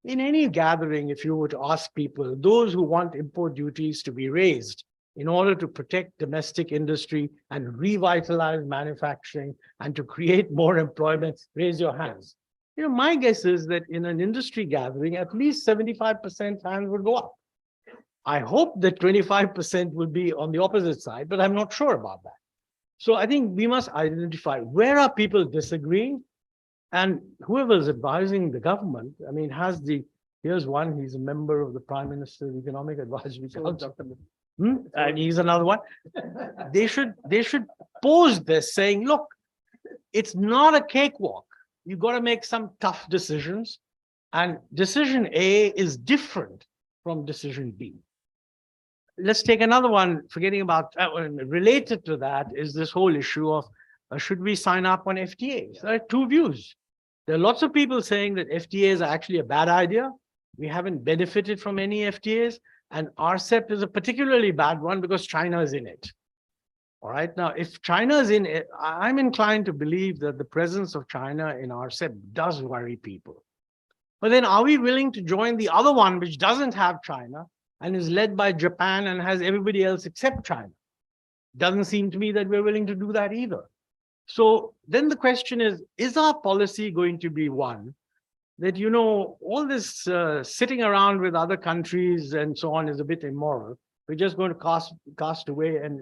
In any gathering, if you were to ask people, those who want import duties to be raised in order to protect domestic industry and revitalize manufacturing and to create more employment, raise your hands. You know, my guess is that in an industry gathering, at least 75% hands would go up. I hope that 25% will be on the opposite side, but I'm not sure about that. So I think we must identify where are people disagreeing, and whoever is advising the government, I mean, here's one, he's a member of the Prime Minister's Economic Advisory Council. And he's another one. They should pose this saying, look, it's not a cakewalk. You've got to make some tough decisions. And decision A is different from decision B. Let's take another one, forgetting about, related to that is this whole issue of should we sign up on FTAs? There are two views. There are lots of people saying that FTAs are actually a bad idea. We haven't benefited from any FTAs. And RCEP is a particularly bad one because China is in it. All right. Now, if China is in it, I'm inclined to believe that the presence of China in RCEP does worry people. But then are we willing to join the other one, which doesn't have China and is led by Japan and has everybody else except China? Doesn't seem to me that we're willing to do that either. So then the question is our policy going to be one that, you know, all this sitting around with other countries and so on is a bit immoral. We're just going to cast away and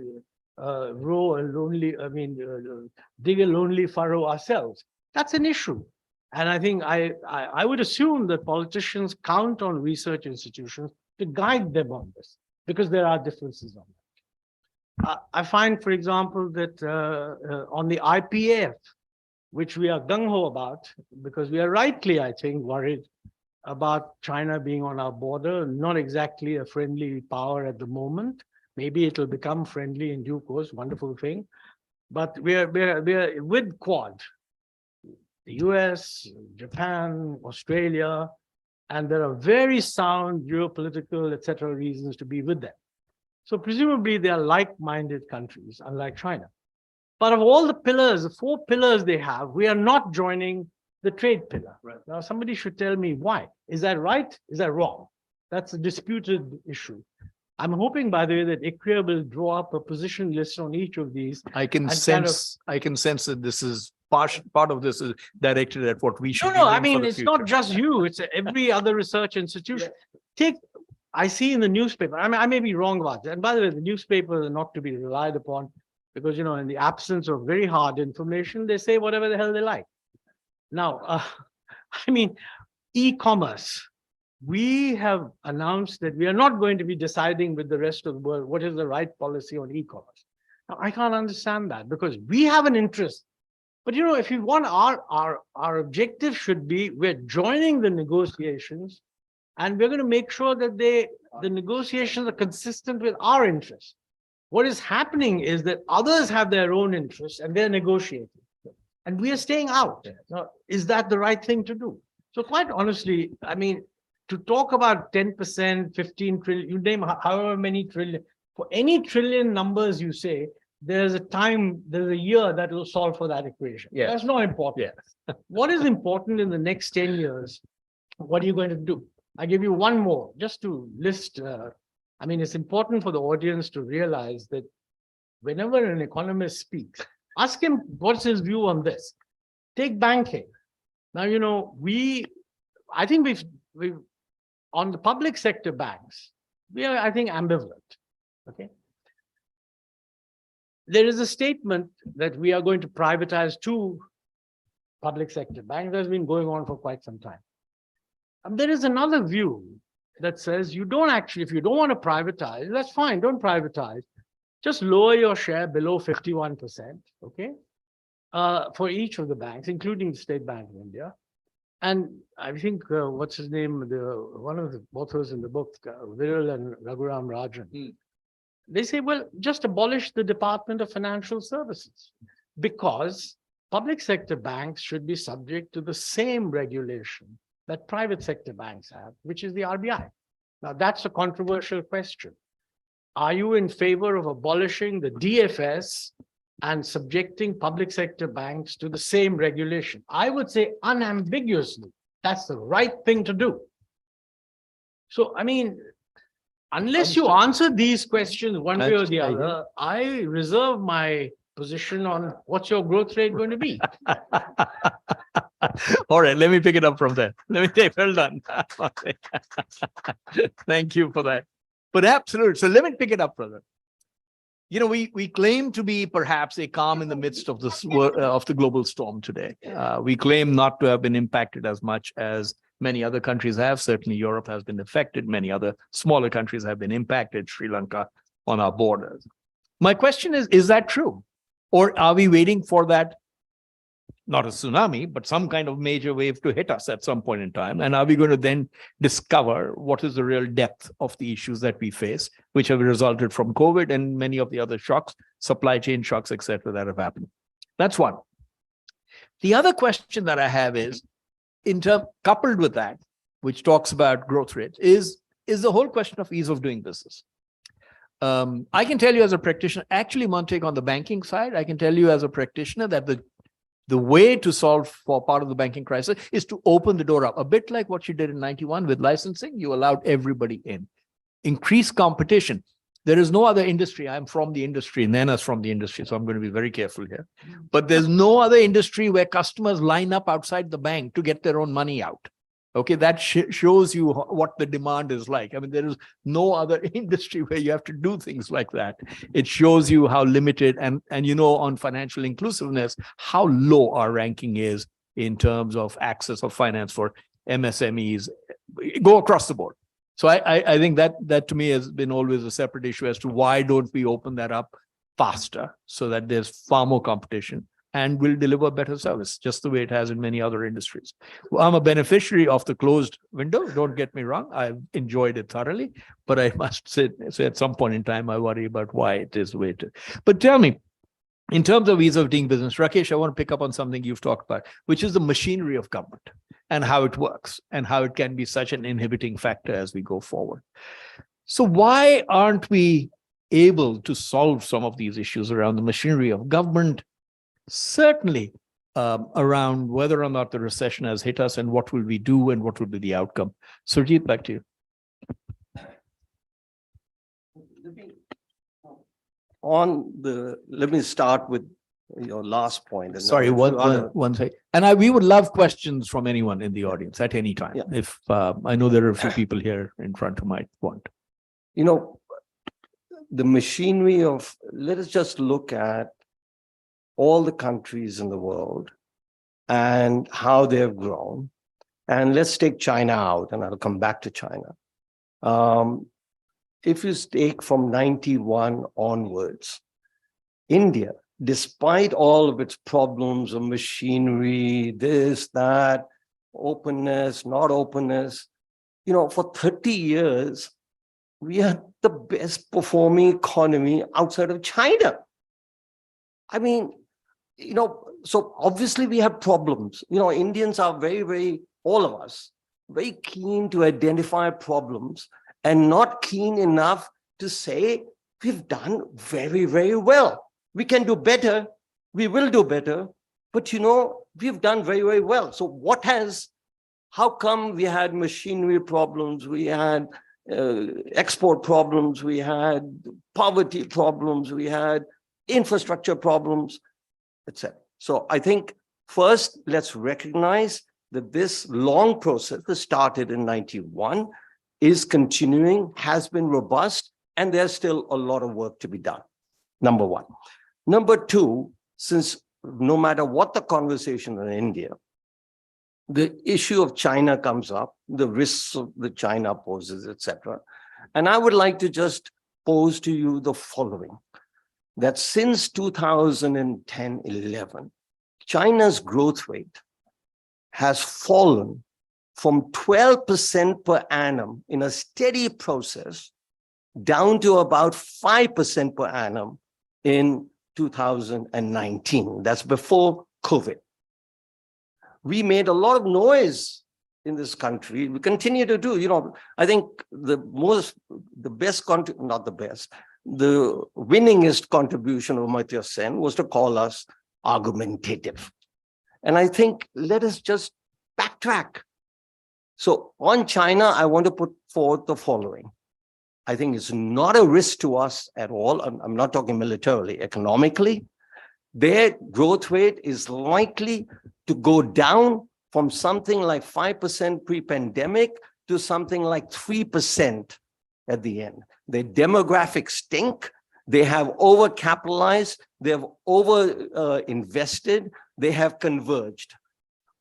dig a lonely furrow ourselves. That's an issue. And I think I would assume that politicians count on research institutions to guide them on this, because there are differences on that. I find, for example, that on the IPF, which we are gung-ho about, because we are rightly, I think, worried about China being on our border, not exactly a friendly power at the moment. Maybe it will become friendly in due course, wonderful thing. But we're with Quad, the US, Japan, Australia, and there are very sound geopolitical, etc. reasons to be with them. So presumably they are like-minded countries, unlike China. But of all the pillars, the 4 pillars they have, we are not joining the trade pillar. Right. Now, somebody should tell me why. Is that right? Is that wrong? That's a disputed issue. I'm hoping, by the way, that ICRIER will draw up a position list on each of these. I can sense that this is part of this is directed at what we should. No, I mean, it's not just you, it's every other research institution. I see in the newspaper, I may be wrong about that. And by the way, the newspapers are not to be relied upon because, you know, in the absence of very hard information, they say whatever the hell they like. Now, I mean, e-commerce. We have announced that we are not going to be deciding with the rest of the world what is the right policy on e-commerce. Now, I can't understand that because we have an interest. But, you know, if you want our objective should be we're joining the negotiations and we're going to make sure that the negotiations are consistent with our interests. What is happening is that others have their own interests and they're negotiating. And we are staying out. Now, is that the right thing to do? So quite honestly, I mean, to talk about 10%, 15 trillion, you name however many trillion, for any trillion numbers you say, there's a year that will solve for that equation. Yeah. That's not important. What is important in the next 10 years? What are you going to do? I give you one more just to list. I mean, it's important for the audience to realize that whenever an economist speaks, ask him what's his view on this. Take banking. Now, you know, I think we've on the public sector banks, we are, I think, ambivalent. Okay. There is a statement that we are going to privatize 2 public sector banks that's been going on for quite some time. There is another view that says you don't actually, if you don't want to privatize, that's fine, don't privatize. Just lower your share below 51%, okay, for each of the banks, including the State Bank of India. And I think, what's his name, one of the authors in the book, Viral and Raghuram Rajan, they say, well, just abolish the Department of Financial Services, because public sector banks should be subject to the same regulation that private sector banks have, which is the RBI. Now, that's a controversial question. Are you in favor of abolishing the DFS and subjecting public sector banks to the same regulation? I would say unambiguously, that's the right thing to do. So, I mean, unless you answer these questions one way or the other, I reserve my position on what's your growth rate going to be. All right, let me pick it up from there. Let me say, well done. Thank you for that. But absolutely. So let me pick it up, brother. You know, we claim to be perhaps a calm in the midst of the global storm today. We claim not to have been impacted as much as many other countries have. Certainly Europe has been affected. Many other smaller countries have been impacted, Sri Lanka on our borders. My question is that true? Or are we waiting for that, not a tsunami, but some kind of major wave to hit us at some point in time? And are we going to then discover what is the real depth of the issues that we face, which have resulted from COVID and many of the other shocks, supply chain shocks, etc., that have happened? That's one. The other question that I have is, coupled with that, which talks about growth rate, is the whole question of ease of doing business. I can tell you as a practitioner, actually, Montek, on the banking side, I can tell you as a practitioner that the way to solve for part of the banking crisis is to open the door up, a bit like what you did in 91 with licensing. You allowed everybody in. Increase competition. There is no other industry. I'm from the industry, Naina's from the industry, so I'm going to be very careful here. But there's no other industry where customers line up outside the bank to get their own money out. Okay, that shows you what the demand is like. I mean, there is no other industry where you have to do things like that. It shows you how limited and you know, on financial inclusiveness, how low our ranking is in terms of access of finance for MSMEs. Go across the board. So I think that to me has been always a separate issue as to why don't we open that up faster so that there's far more competition and will deliver better service, just the way it has in many other industries. Well, I'm a beneficiary of the closed window. Don't get me wrong. I've enjoyed it thoroughly, but I must say at some point in time, I worry about why it is the way it is. But tell me, in terms of ease of doing business, Rakesh, I want to pick up on something you've talked about, which is the machinery of government and how it works and how it can be such an inhibiting factor as we go forward. So why aren't we able to solve some of these issues around the machinery of government? Certainly around whether or not the recession has hit us and what will we do and what will be the outcome. Surjit, back to you. Let me start with your last point. Sorry, one second. And we would love questions from anyone in the audience at any time. Yeah. If I know there are a few people here in front who might want. You know, the machinery of, let us just look at all the countries in the world and how they've grown. And let's take China out, and I'll come back to China. If you take from 91 onwards, India, despite all of its problems of machinery, this, that, openness, not openness, you know, for 30 years, we are the best performing economy outside of China. I mean, you know, so obviously we have problems. You know, Indians are very, very, all of us, very keen to identify problems and not keen enough to say we've done very, very well. We can do better. We will do better. But, we've done very, very well. So how come we had machinery problems? We had export problems. We had poverty problems. We had infrastructure problems, etc. So I think first, let's recognize that this long process that started in 91 is continuing, has been robust, and there's still a lot of work to be done. Number one. Number two, since no matter what the conversation in India, the issue of China comes up, the risks of the China poses, etc. And I would like to just pose to you the following, that since 2010-11, China's growth rate has fallen from 12% per annum in a steady process down to about 5% per annum in 2019. That's before COVID. We made a lot of noise in this country. We continue to do, I think the winningest contribution of Amartya Sen was to call us argumentative. And I think let us just backtrack. So on China, I want to put forward the following. I think it's not a risk to us at all. I'm not talking militarily, economically. Their growth rate is likely to go down from something like 5% pre-pandemic to something like 3% at the end. Their demographics stink. They have overcapitalized. They have over-invested. They have converged.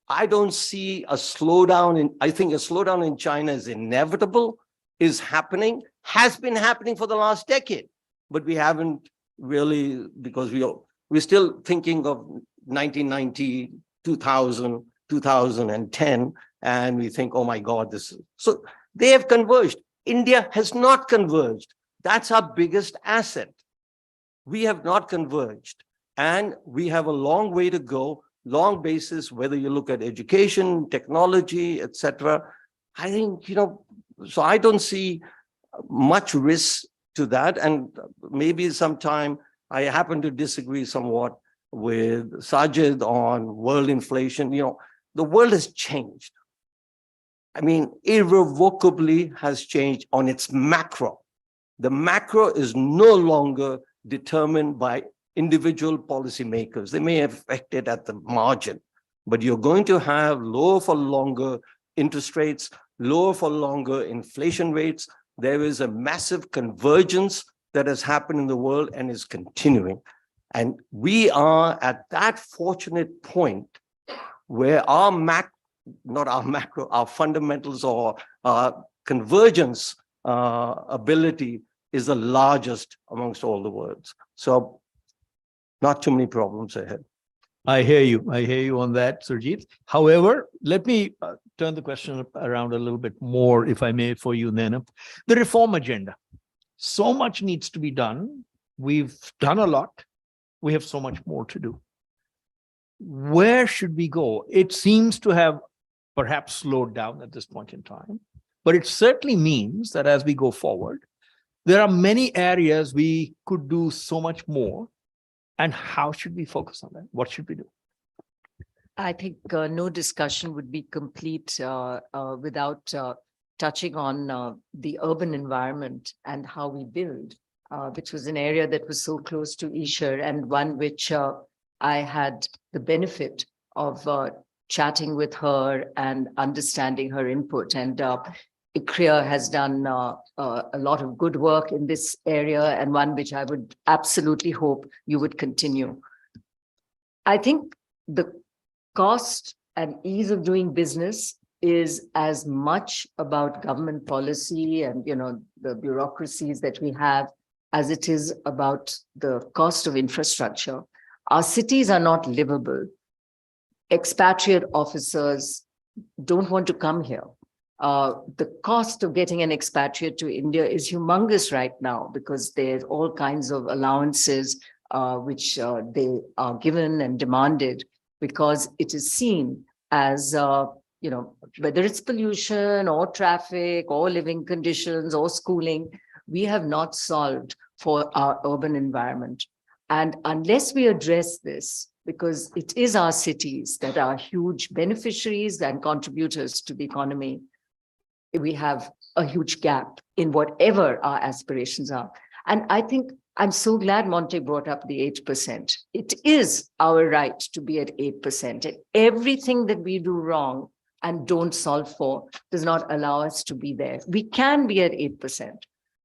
I don't see a slowdown I think a slowdown in China is inevitable, is happening, has been happening for the last decade, but we haven't really, because we're still thinking of 1990, 2000, 2010, and we think, oh my God, so they have converged. India has not converged. That's our biggest asset. We have not converged, and we have a long way to go, long basis, whether you look at education, technology, etc. I think, so I don't see much risk to that. And maybe sometime I happen to disagree somewhat with Sajjid on world inflation. The world has changed. I mean, irrevocably has changed on its macro. The macro is no longer determined by individual policymakers. They may affect it at the margin, but you're going to have lower for longer interest rates, lower for longer inflation rates. There is a massive convergence that has happened in the world and is continuing. And we are at that fortunate point where our fundamentals or our convergence ability is the largest amongst all the worlds. So not too many problems ahead. I hear you. I hear you on that, Surjit. However, let me turn the question around a little bit more, if I may, for you, Naina. The reform agenda. So much needs to be done. We've done a lot. We have so much more to do. Where should we go? It seems to have perhaps slowed down at this point in time, but it certainly means that as we go forward, there are many areas we could do so much more. And how should we focus on that? What should we do? I think no discussion would be complete without touching on the urban environment and how we build, which was an area that was so close to ICRIER and one which I had the benefit of chatting with her and understanding her input. And ICRIER has done a lot of good work in this area, and one which I would absolutely hope you would continue. I think the cost and ease of doing business is as much about government policy and the bureaucracies that we have as it is about the cost of infrastructure. Our cities are not livable. Expatriate officers don't want to come here. The cost of getting an expatriate to India is humongous right now because there's all kinds of allowances which they are given and demanded because it is seen as, whether it's pollution or traffic or living conditions or schooling, we have not solved for our urban environment. And unless we address this, because it is our cities that are huge beneficiaries and contributors to the economy, we have a huge gap in whatever our aspirations are. And I think I'm so glad Montek brought up the 8%. It is our right to be at 8%. And everything that we do wrong and don't solve for does not allow us to be there. We can be at 8%.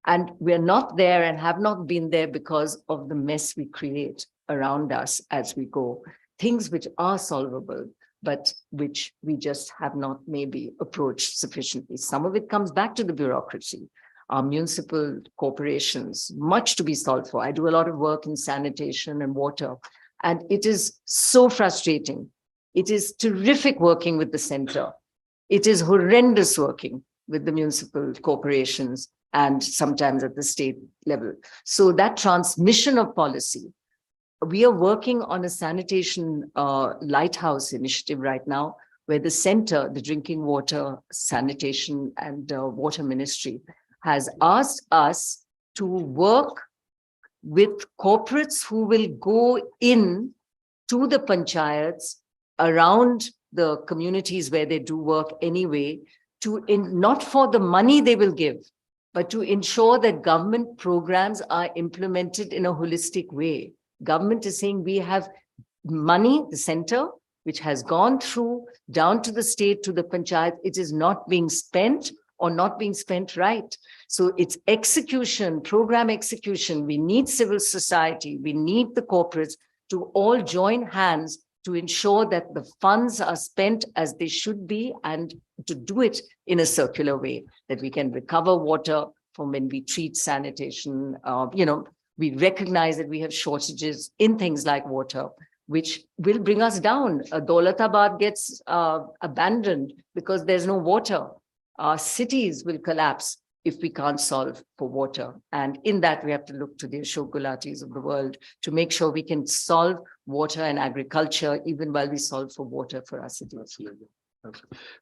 And we're not there and have not been there because of the mess we create around us as we go. Things which are solvable, but which we just have not maybe approached sufficiently. Some of it comes back to the bureaucracy. Our municipal corporations, much to be solved for. I do a lot of work in sanitation and water, and it is so frustrating. It is terrific working with the center. It is horrendous working with the municipal corporations and sometimes at the state level. So that transmission of policy, we are working on a sanitation lighthouse initiative right now, where the center, the Drinking Water, Sanitation and Water Ministry, has asked us to work with corporates who will go in to the panchayats around the communities where they do work anyway, not for the money they will give, but to ensure that government programs are implemented in a holistic way. Government is saying we have money, the center, which has gone through down to the state, to the panchayat. It is not being spent or not being spent right. So it's execution, program execution. We need civil society. We need the corporates to all join hands to ensure that the funds are spent as they should be, and to do it in a circular way, that we can recover water from when we treat sanitation. We recognize that we have shortages in things like water, which will bring us down. Daulatabad gets abandoned because there's no water. Our cities will collapse if we can't solve for water. And in that, we have to look to the Ashok Gulatis of the world to make sure we can solve water and agriculture, even while we solve for water for our cities. Absolutely.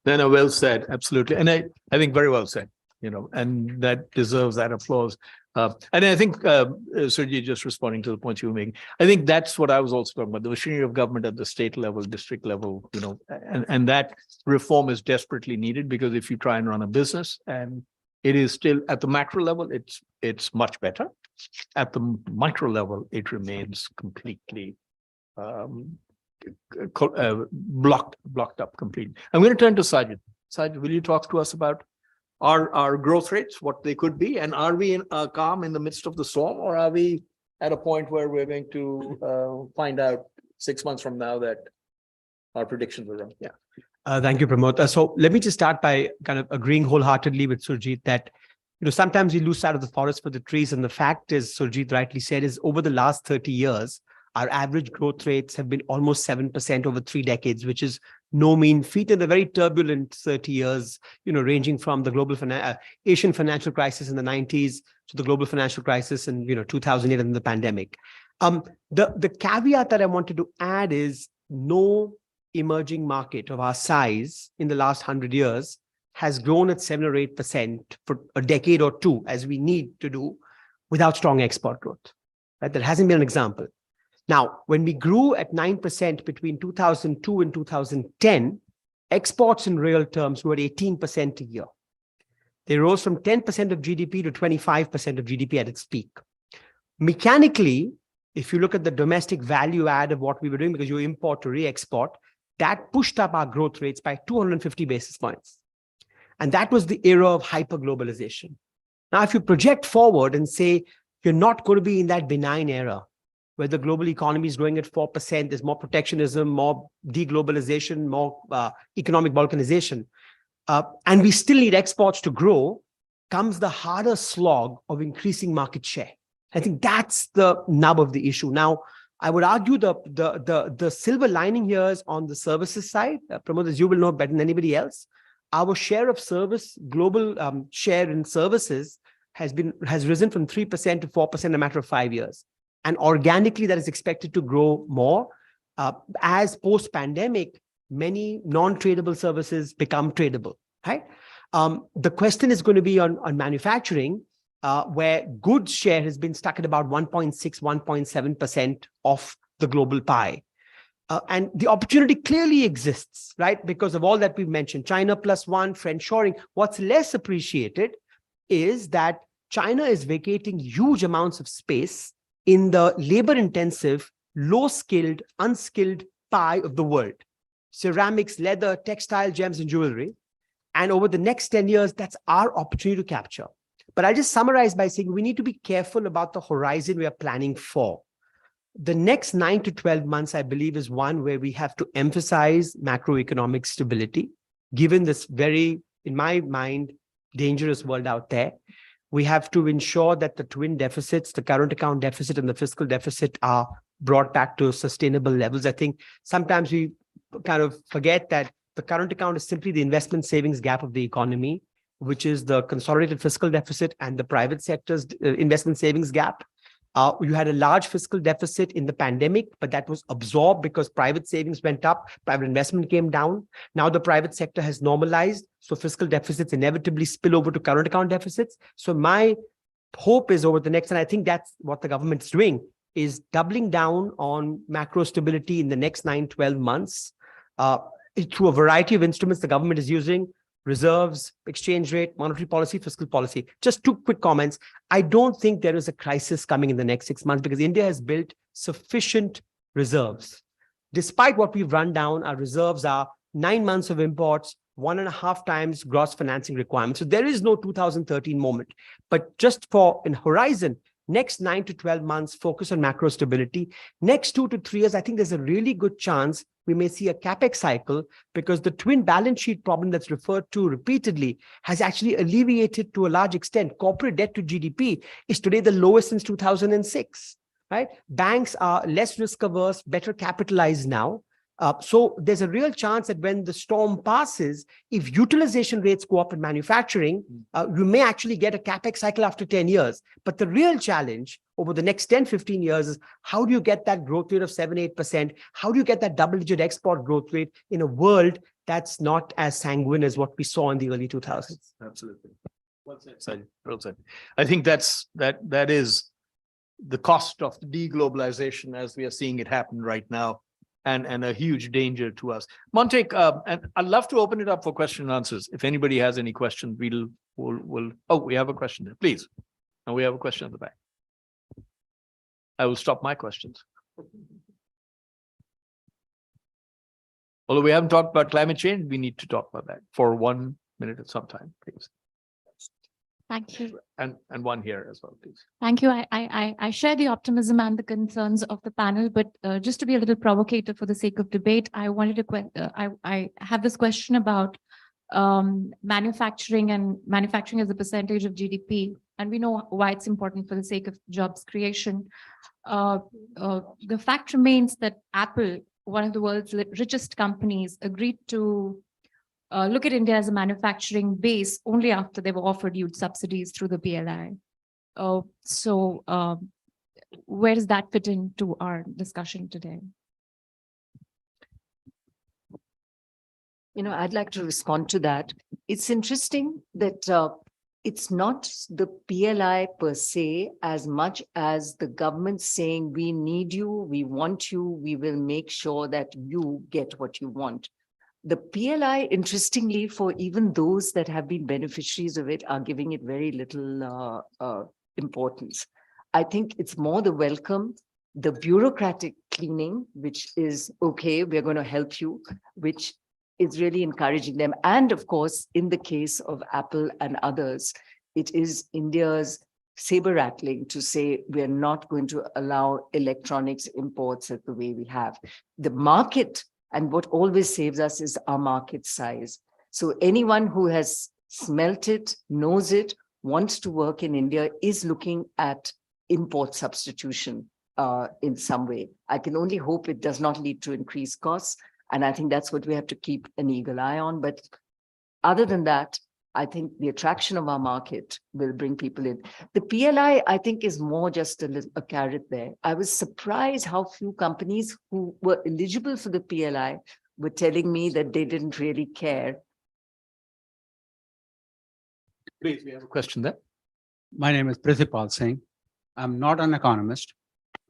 Naina, well said. Absolutely. And I think very well said, and that deserves that applause. And I think, Surjit, just responding to the points you were making, I think that's what I was also talking about, the machinery of government at the state level, district level, and that reform is desperately needed, because if you try and run a business, and it is still at the macro level, it's much better. At the micro level, it remains completely blocked up completely. I'm going to turn to Sajjid. Sajjid, will you talk to us about our growth rates, what they could be, and are we calm in the midst of the storm, or are we at a point where we're going to find out 6 months from now that our predictions were wrong? Yeah. Thank you, Pramod. So let me just start by kind of agreeing wholeheartedly with Surjit that, sometimes we lose sight of the forest for the trees. And the fact is, Surjit rightly said, is over the last 30 years, our average growth rates have been almost 7% over 3 decades, which is no mean feat in a very turbulent 30 years, ranging from the global Asian financial crisis in the 90s to the global financial crisis in 2008 and the pandemic. The caveat that I wanted to add is no emerging market of our size in the last 100 years has grown at 7 or 8% for a decade or two, as we need to do, without strong export growth. Right? There hasn't been an example. Now, when we grew at 9% between 2002 and 2010, exports in real terms were at 18% a year. They rose from 10% of GDP to 25% of GDP at its peak. Mechanically, if you look at the domestic value add of what we were doing, because you import to re-export, that pushed up our growth rates by 250 basis points. And that was the era of hyper-globalization. Now, if you project forward and say, you're not going to be in that benign era, where the global economy is growing at 4%, there's more protectionism, more deglobalization, more economic balkanization, and we still need exports to grow, comes the harder slog of increasing market share. I think that's the nub of the issue. Now, I would argue the silver lining here is on the services side. Pramod, as you will know better than anybody else, our share of service, global share in services has risen from 3% to 4% in a matter of 5 years. And organically, that is expected to grow more as post-pandemic, many non-tradable services become tradable, right? The question is going to be on manufacturing. where goods share has been stuck at about 1.6, 1.7% of the global pie. And the opportunity clearly exists, right? Because of all that we've mentioned, China +1, friendshoring. What's less appreciated is that China is vacating huge amounts of space in the labor-intensive, low-skilled, unskilled pie of the world. Ceramics, leather, textile, gems, and jewelry. And over the next 10 years, that's our opportunity to capture. But I'll just summarize by saying we need to be careful about the horizon we are planning for. The next 9 to 12 months, I believe, is one where we have to emphasize macroeconomic stability, given this very, in my mind, dangerous world out there. We have to ensure that the twin deficits, the current account deficit and the fiscal deficit, are brought back to sustainable levels. I think sometimes we kind of forget that the current account is simply the investment savings gap of the economy, which is the consolidated fiscal deficit and the private sector's investment savings gap. You had a large fiscal deficit in the pandemic, but that was absorbed because private savings went up, private investment came down. Now the private sector has normalized, so fiscal deficits inevitably spill over to current account deficits. So my hope is over the next, and I think that's what the government is doing, is doubling down on macro stability in the next 9, 12 months through a variety of instruments the government is using: reserves, exchange rate, monetary policy, fiscal policy. Just 2 quick comments. I don't think there is a crisis coming in the next 6 months because India has built sufficient reserves. Despite what we've run down, our reserves are 9 months of imports, 1.5 times gross financing requirements. So there is no 2013 moment. But just for an horizon, next 9 to 12 months, focus on macro stability. Next 2 to 3 years, I think there's a really good chance we may see a capex cycle because the twin balance sheet problem that's referred to repeatedly has actually alleviated to a large extent. Corporate debt to GDP is today the lowest since 2006, right? Banks are less risk averse, better capitalized now. So there's a real chance that when the storm passes, if utilization rates go up in manufacturing, you may actually get a capex cycle after 10 years. But the real challenge over the next 10, 15 years is how do you get that growth rate of 7, 8%? How do you get that double-digit export growth rate in a world that's not as sanguine as what we saw in the early 2000s? Absolutely. Well said, Sajjid. Well said. I think that is the cost of deglobalization as we are seeing it happen right now. And a huge danger to us. Montek, and I'd love to open it up for question and answers. If anybody has any questions, we have a question there, please. And we have a question at the back. I will stop my questions. Although we haven't talked about climate change, we need to talk about that for 1 minute at some time, please. Thank you. And one here as well, please. Thank you. I share the optimism and the concerns of the panel, but just to be a little provocative for the sake of debate, I wanted to I have this question about manufacturing as a percentage of GDP, and we know why it's important for the sake of jobs creation. The fact remains that Apple, one of the world's richest companies, agreed to look at India as a manufacturing base only after they were offered huge subsidies through the PLI. Where does that fit into our discussion today? You know, I'd like to respond to that. It's interesting that it's not the PLI per se as much as the government saying, we need you, we want you, we will make sure that you get what you want. The PLI, interestingly, for even those that have been beneficiaries of it, are giving it very little importance. I think it's more the welcome, the bureaucratic cleaning, which is, okay, we're going to help you, which is really encouraging them. And of course, in the case of Apple and others, it is India's saber rattling to say we're not going to allow electronics imports at the way we have. The market, and what always saves us, is our market size. So anyone who has smelt it, knows it, wants to work in India, is looking at import substitution in some way. I can only hope it does not lead to increased costs. And I think that's what we have to keep an eagle eye on. But other than that, I think the attraction of our market will bring people in. The PLI, I think, is more just a carrot there. I was surprised how few companies who were eligible for the PLI were telling me that they didn't really care. Please, we have a question there. My name is Pramod Singh. I'm not an economist.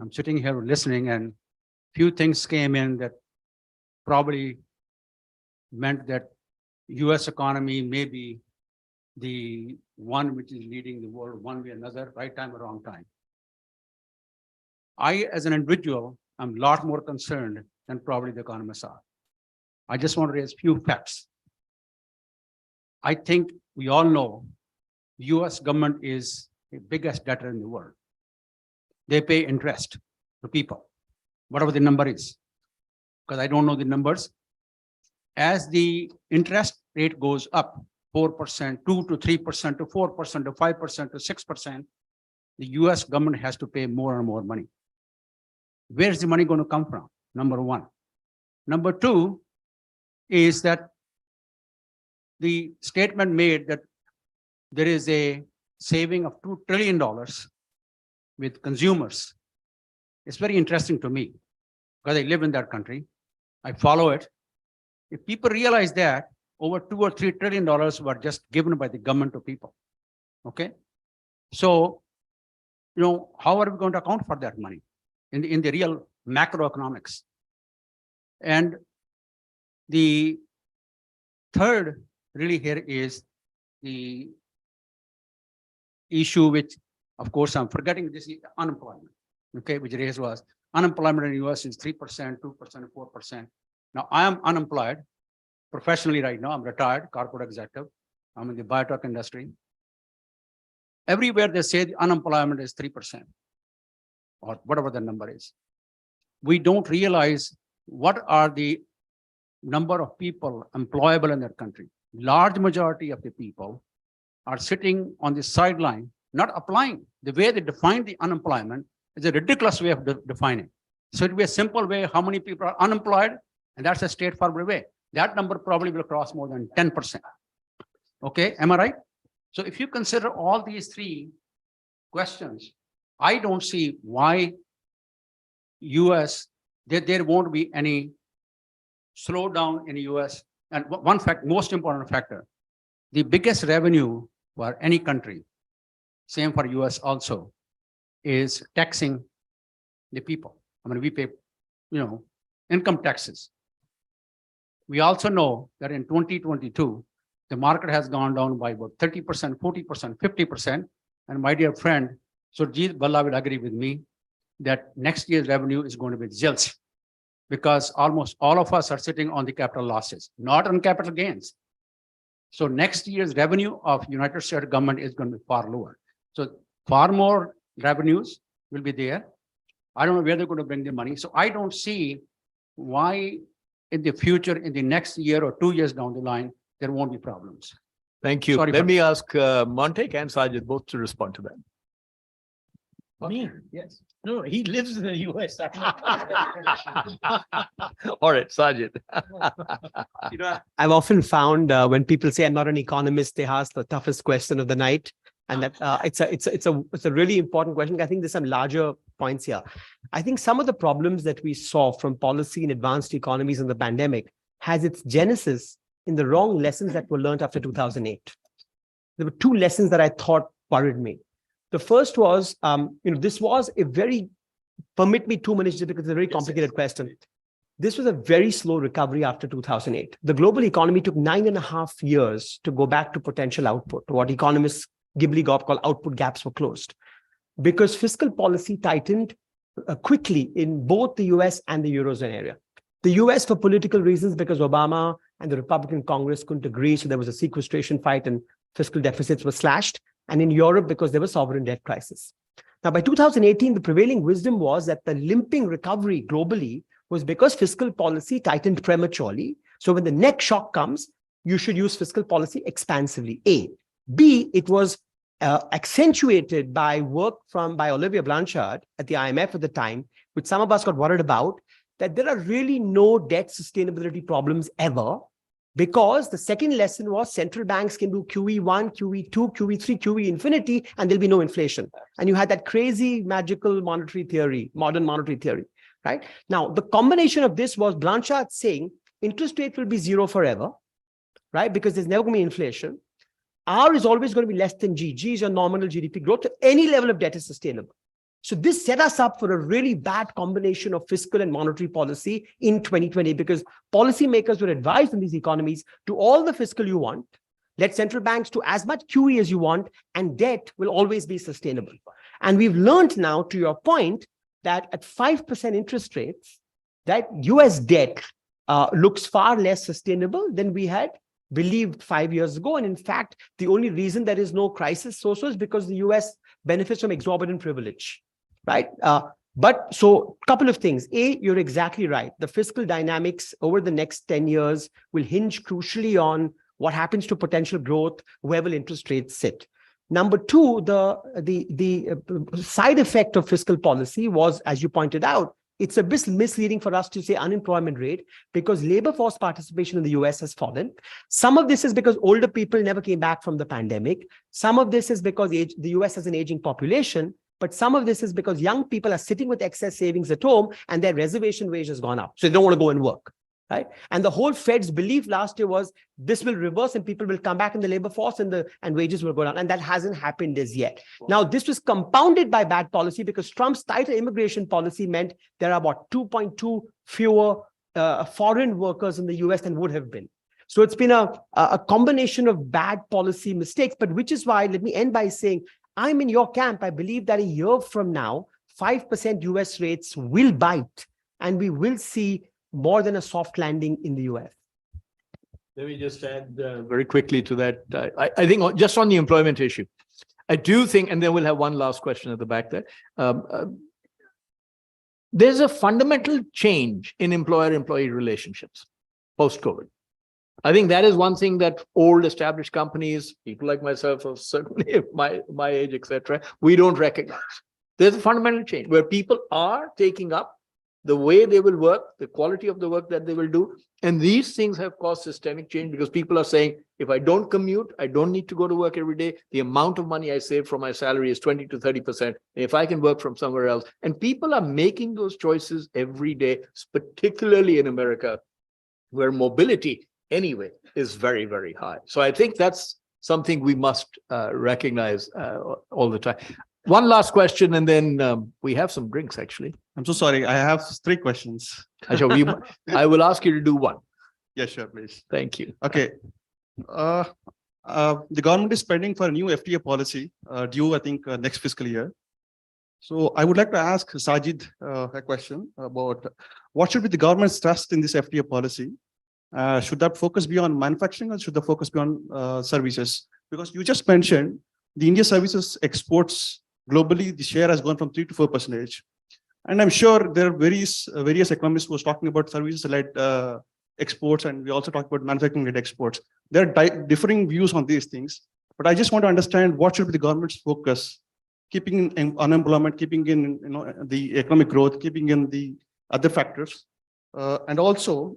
I'm sitting here listening, and few things came in that probably meant that US economy may be the one which is leading the world one way or another, right time or wrong time. I, as an individual, am a lot more concerned than probably the economists are. I just want to raise a few facts. I think we all know US government is the biggest debtor in the world. They pay interest to people, whatever the number is, because I don't know the numbers. As the interest rate goes up, 4%, 2 to 3% to 4% to 5% to 6%, the US government has to pay more and more money. Where's the money going to come from? Number one. Number two is that the statement made that there is a saving of $2 trillion with consumers. It's very interesting to me because I live in that country. I follow it. If people realize that over $2 or $3 trillion were just given by the government to people, okay? So, how are we going to account for that money in the real macroeconomics? And the third really here is the issue which, of course, I'm forgetting, this is unemployment, okay, which raised was unemployment in the US is 3%, 2%, 4%. Now, I am unemployed professionally right now. I'm retired, corporate executive. I'm in the biotech industry. Everywhere they say the unemployment is 3% or whatever the number is. We don't realize what are the number of people employable in that country. Large majority of the people are sitting on the sideline, not applying. The way they define the unemployment is a ridiculous way of defining. So it would be a simple way, how many people are unemployed, and that's a straightforward way. That number probably will cross more than 10%. Okay, am I right? So if you consider all these three questions, I don't see why US, there won't be any slowdown in the US. And one fact, most important factor, the biggest revenue for any country, same for US also, is taxing the people. I mean, we pay, income taxes. We also know that in 2022, the market has gone down by about 30%, 40%, 50%. And my dear friend, Surjit, Bhalla will agree with me that next year's revenue is going to be zilch, because almost all of us are sitting on the capital losses, not on capital gains. So next year's revenue of United States government is going to be far lower. So far more revenues will be there. I don't know where they're going to bring the money. So I don't see why in the future, in the next year or 2 years down the line, there won't be problems. Thank you. Sorry Let for- me ask Montek and Sajjid both to respond to that. Me? Yes. No, he lives in the US. All right, Sajjid. I've often found when people say I'm not an economist, they ask the toughest question of the night. And that it's a really important question. I think there's some larger points here. I think some of the problems that we saw from policy in advanced economies in the pandemic has its genesis in the wrong lessons that were learned after 2008. There were two lessons that I thought worried me. The first was, this was a very, permit me 2 minutes because it's a very complicated question. This was a very slow recovery after 2008. The global economy took 9.5 years to go back to potential output, what economists Ghibli call output gaps were closed, because fiscal policy tightened quickly in both the US and the Eurozone area. The US for political reasons, because Obama and the Republican Congress couldn't agree, so there was a sequestration fight and fiscal deficits were slashed. And in Europe, because there was sovereign debt crisis. Now, by 2018, the prevailing wisdom was that the limping recovery globally was because fiscal policy tightened prematurely. So when the next shock comes, you should use fiscal policy expansively, A. B, it was accentuated by work by Olivier Blanchard at the IMF at the time, which some of us got worried about, that there are really no debt sustainability problems ever, because the second lesson was central banks can do QE1, QE2, QE3, QE infinity, and there'll be no inflation. And you had that crazy magical monetary theory, modern monetary theory, right? Now, the combination of this was Blanchard saying interest rate will be zero forever, right? Because there's never going to be inflation. R is always going to be less than G. G is your nominal GDP growth. So any level of debt is sustainable. So this set us up for a really bad combination of fiscal and monetary policy in 2020, because policymakers were advised in these economies to all the fiscal you want, let central banks do as much QE as you want, and debt will always be sustainable. And we've learned now, to your point, that at 5% interest rates, that US debt looks far less sustainable than we had believed 5 years ago. And in fact, the only reason there is no crisis so is because the US benefits from exorbitant privilege, right? But so a couple of things. A, you're exactly right. The fiscal dynamics over the next 10 years will hinge crucially on what happens to potential growth, where will interest rates sit. Number two, the side effect of fiscal policy was, as you pointed out, it's a bit misleading for us to say unemployment rate, because labor force participation in the US has fallen. Some of this is because older people never came back from the pandemic. Some of this is because the US has an aging population, but some of this is because young people are sitting with excess savings at home and their reservation wage has gone up. So they don't want to go and work. Right? And the whole Fed's belief last year was this will reverse and people will come back in the labor force and wages will go down. And that hasn't happened as yet. Now, this was compounded by bad policy because Trump's tighter immigration policy meant there are about 2.2 fewer foreign workers in the US than would have been. So it's been a combination of bad policy mistakes, but which is why, let me end by saying, I'm in your camp. I believe that a year from now, 5% US rates will bite and we will see more than a soft landing in the US. Let me just add very quickly to that. I think just on the employment issue, I do think, and then we'll have one last question at the back there. There's a fundamental change in employer-employee relationships post-COVID. I think that is one thing that old established companies, people like myself, of certainly my age, etc., we don't recognize. There's a fundamental change where people are taking up the way they will work, the quality of the work that they will do. And these things have caused systemic change because people are saying, if I don't commute, I don't need to go to work every day. The amount of money I save from my salary is 20 to 30%. If I can work from somewhere else, and people are making those choices every day, particularly in America, where mobility anyway is very, very high. So I think that's something we must recognize all the time. One last question, and then we have some drinks, actually. I'm so sorry. I have 3 questions. I will ask you to do one. Yeah, sure, please. Thank you. Okay. The government is spending for a new FTA policy due, I think, next fiscal year. So I would like to ask Sajjid a question about what should be the government's thrust in this FTA policy? Should that focus be on manufacturing or should the focus be on services? Because you just mentioned the India services exports globally, the share has gone from 3 to 4%. And I'm sure there are various economists who are talking about services-led exports, and we also talk about manufacturing-led exports. There are differing views on these things, but I just want to understand what should be the government's focus, keeping in unemployment, keeping in the economic growth, keeping in the other factors, and also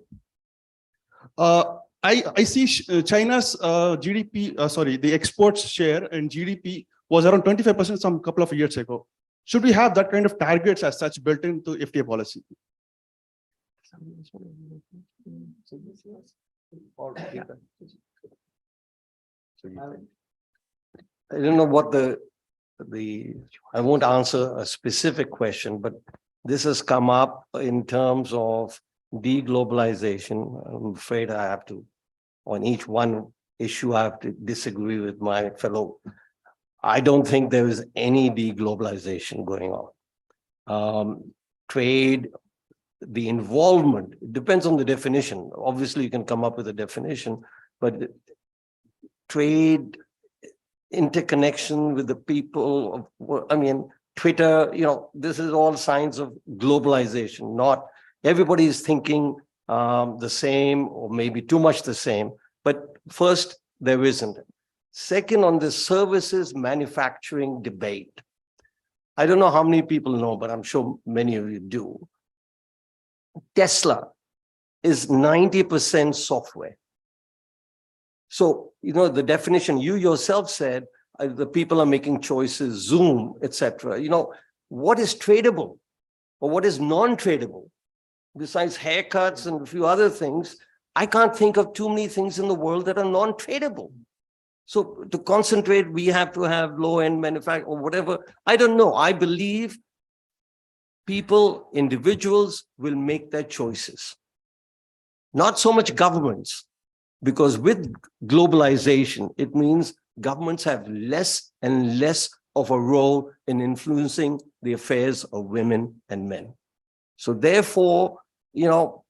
I see China's GDP, the exports share in GDP was around 25% some couple of years ago. Should we have that kind of targets as such built into FTA policy? I don't know what I won't answer a specific question, but this has come up in terms of deglobalization. I'm afraid I have to, on each one issue, I have to disagree with my fellow. I don't think there is any deglobalization going on. Trade, the involvement, it depends on the definition. Obviously, you can come up with a definition, but trade, interconnection with the people, Twitter, this is all signs of globalization. Not everybody is thinking the same or maybe too much the same, but first, there isn't. Second, on the services manufacturing debate, I don't know how many people know, but I'm sure many of you do. Tesla is 90% software. So, the definition you yourself said, the people are making choices, Zoom, etc. What is tradable or what is non-tradable? Besides haircuts and a few other things, I can't think of too many things in the world that are non-tradable. So to concentrate, we have to have low-end manufacturing or whatever. I don't know. I believe people, individuals will make their choices. Not so much governments, because with globalization, it means governments have less and less of a role in influencing the affairs of women and men. So therefore, it'll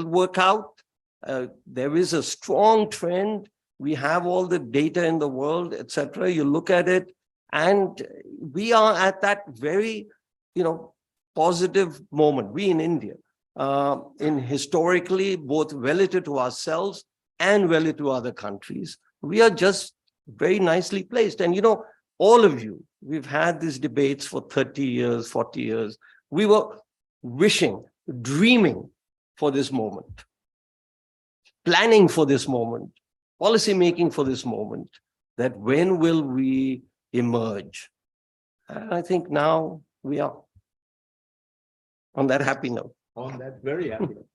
work out. There is a strong trend. We have all the data in the world, etc. You look at it, and we are at that very, positive moment. We in India, in historically, both relative to ourselves and relative to other countries, we are just very nicely placed. And all of you, we've had these debates for 30 years, 40 years. We were wishing, dreaming for this moment, planning for this moment, policy making for this moment, that when will we emerge? And I think now we are on that happy note. On that very happy note.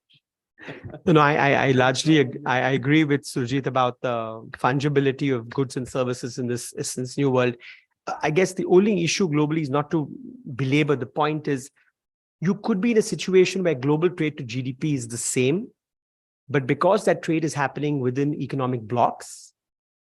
No, I largely I agree with Surjit about the fungibility of goods and services in this new world. I guess the only issue globally is not to belabor. The point is, you could be in a situation where global trade to GDP is the same, but because that trade is happening within economic blocks,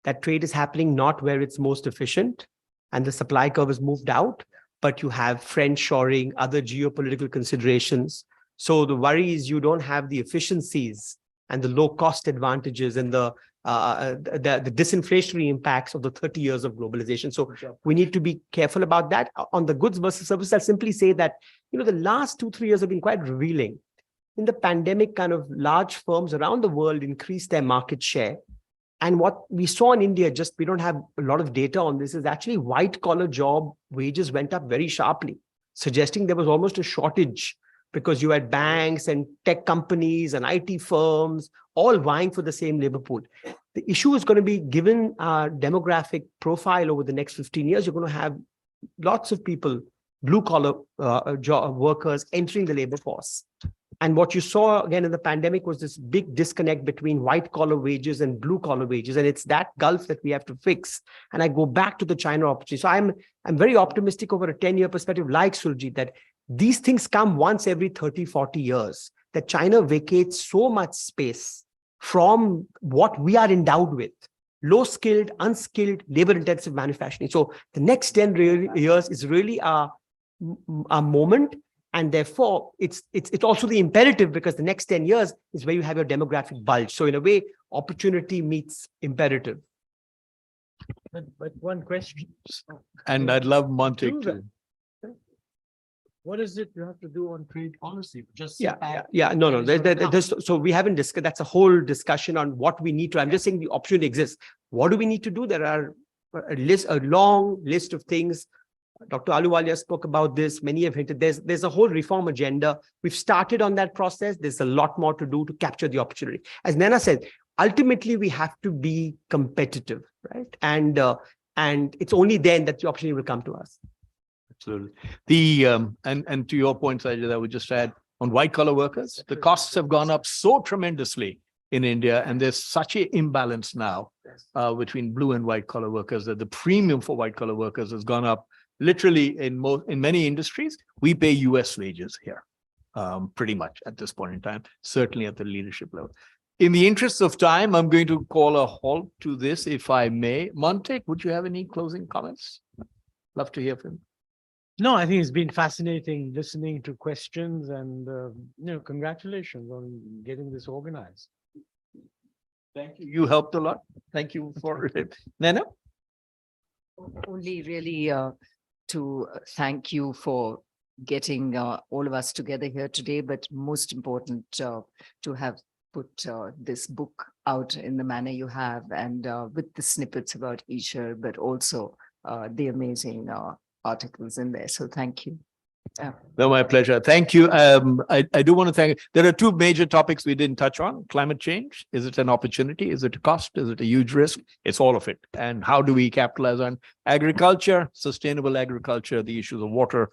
that trade is happening not where it's most efficient, and the supply curve is moved out, but you have friend-shoring, other geopolitical considerations. So the worry is you don't have the efficiencies and the low-cost advantages and the disinflationary impacts of the 30 years of globalization. So we need to be careful about that. On the goods versus services, I'll simply say that, the last 2-3 years have been quite revealing. In the pandemic, kind of large firms around the world increased their market share. And what we saw in India, we don't have a lot of data on this, is actually white-collar job wages went up very sharply, suggesting there was almost a shortage because you had banks and tech companies and IT firms all vying for the same labor pool. The issue is going to be, given our demographic profile over the next 15 years, you're going to have lots of people, blue-collar job workers entering the labor force. And what you saw again in the pandemic was this big disconnect between white-collar wages and blue-collar wages. And it's that gulf that we have to fix. And I go back to the China opportunity. So I'm very optimistic over a 10-year perspective, like Surjit, that these things come once every 30, 40 years, that China vacates so much space from what we are endowed with, low-skilled, unskilled, labor-intensive manufacturing. So the next 10 years is really a moment. And therefore, it's also the imperative, because the next 10 years is where you have your demographic bulge. So in a way, opportunity meets imperative. But one question. And I'd love Montek to. What is it you have to do on trade policy? Just No. So we haven't discussed. That's a whole discussion on what we need to. I'm just saying the opportunity exists. What do we need to do? There are a long list of things. Dr. Ahluwalia spoke about this. Many have hinted. There's a whole reform agenda. We've started on that process. There's a lot more to do to capture the opportunity. As Naina said, ultimately we have to be competitive, right? And it's only then that the opportunity will come to us. Absolutely. And to your point, Sajjid, I would just add, on white collar workers, the costs have gone up so tremendously in India, and there's such an imbalance now between blue and white collar workers that the premium for white collar workers has gone up. Literally, in many industries, we pay US wages here, pretty much at this point in time, certainly at the leadership level. In the interest of time, I'm going to call a halt to this, if I may. Montek, would you have any closing comments? Love to hear from you. No, I think it's been fascinating listening to questions, and congratulations on getting this organized. Thank you. You helped a lot. Thank you for it. Naina? Only really to thank you for getting all of us together here today, but most important to have put this book out in the manner you have, and with the snippets about ICRIER, but also the amazing articles in there. So thank you. No, my pleasure. Thank you. I do want to thank. There are two major topics we didn't touch on. Climate change. Is it an opportunity? Is it a cost? Is it a huge risk? It's all of it. And how do we capitalize on agriculture, sustainable agriculture, the issues of water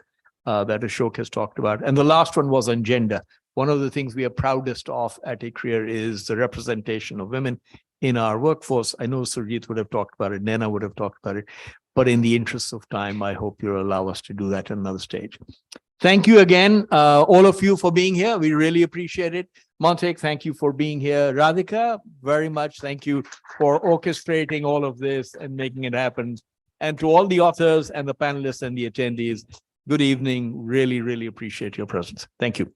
that Ashok has talked about. And the last one was on gender. One of the things we are proudest of at ICRIER is the representation of women in our workforce. I know Surjit would have talked about it, Naina would have talked about it, but in the interest of time, I hope you'll allow us to do that at another stage. Thank you again, all of you, for being here. We really appreciate it. Montek, thank you for being here. Radhicka, very much thank you for orchestrating all of this and making it happen. And to all the authors and the panelists and the attendees, good evening. Really, really appreciate your presence. Thank you.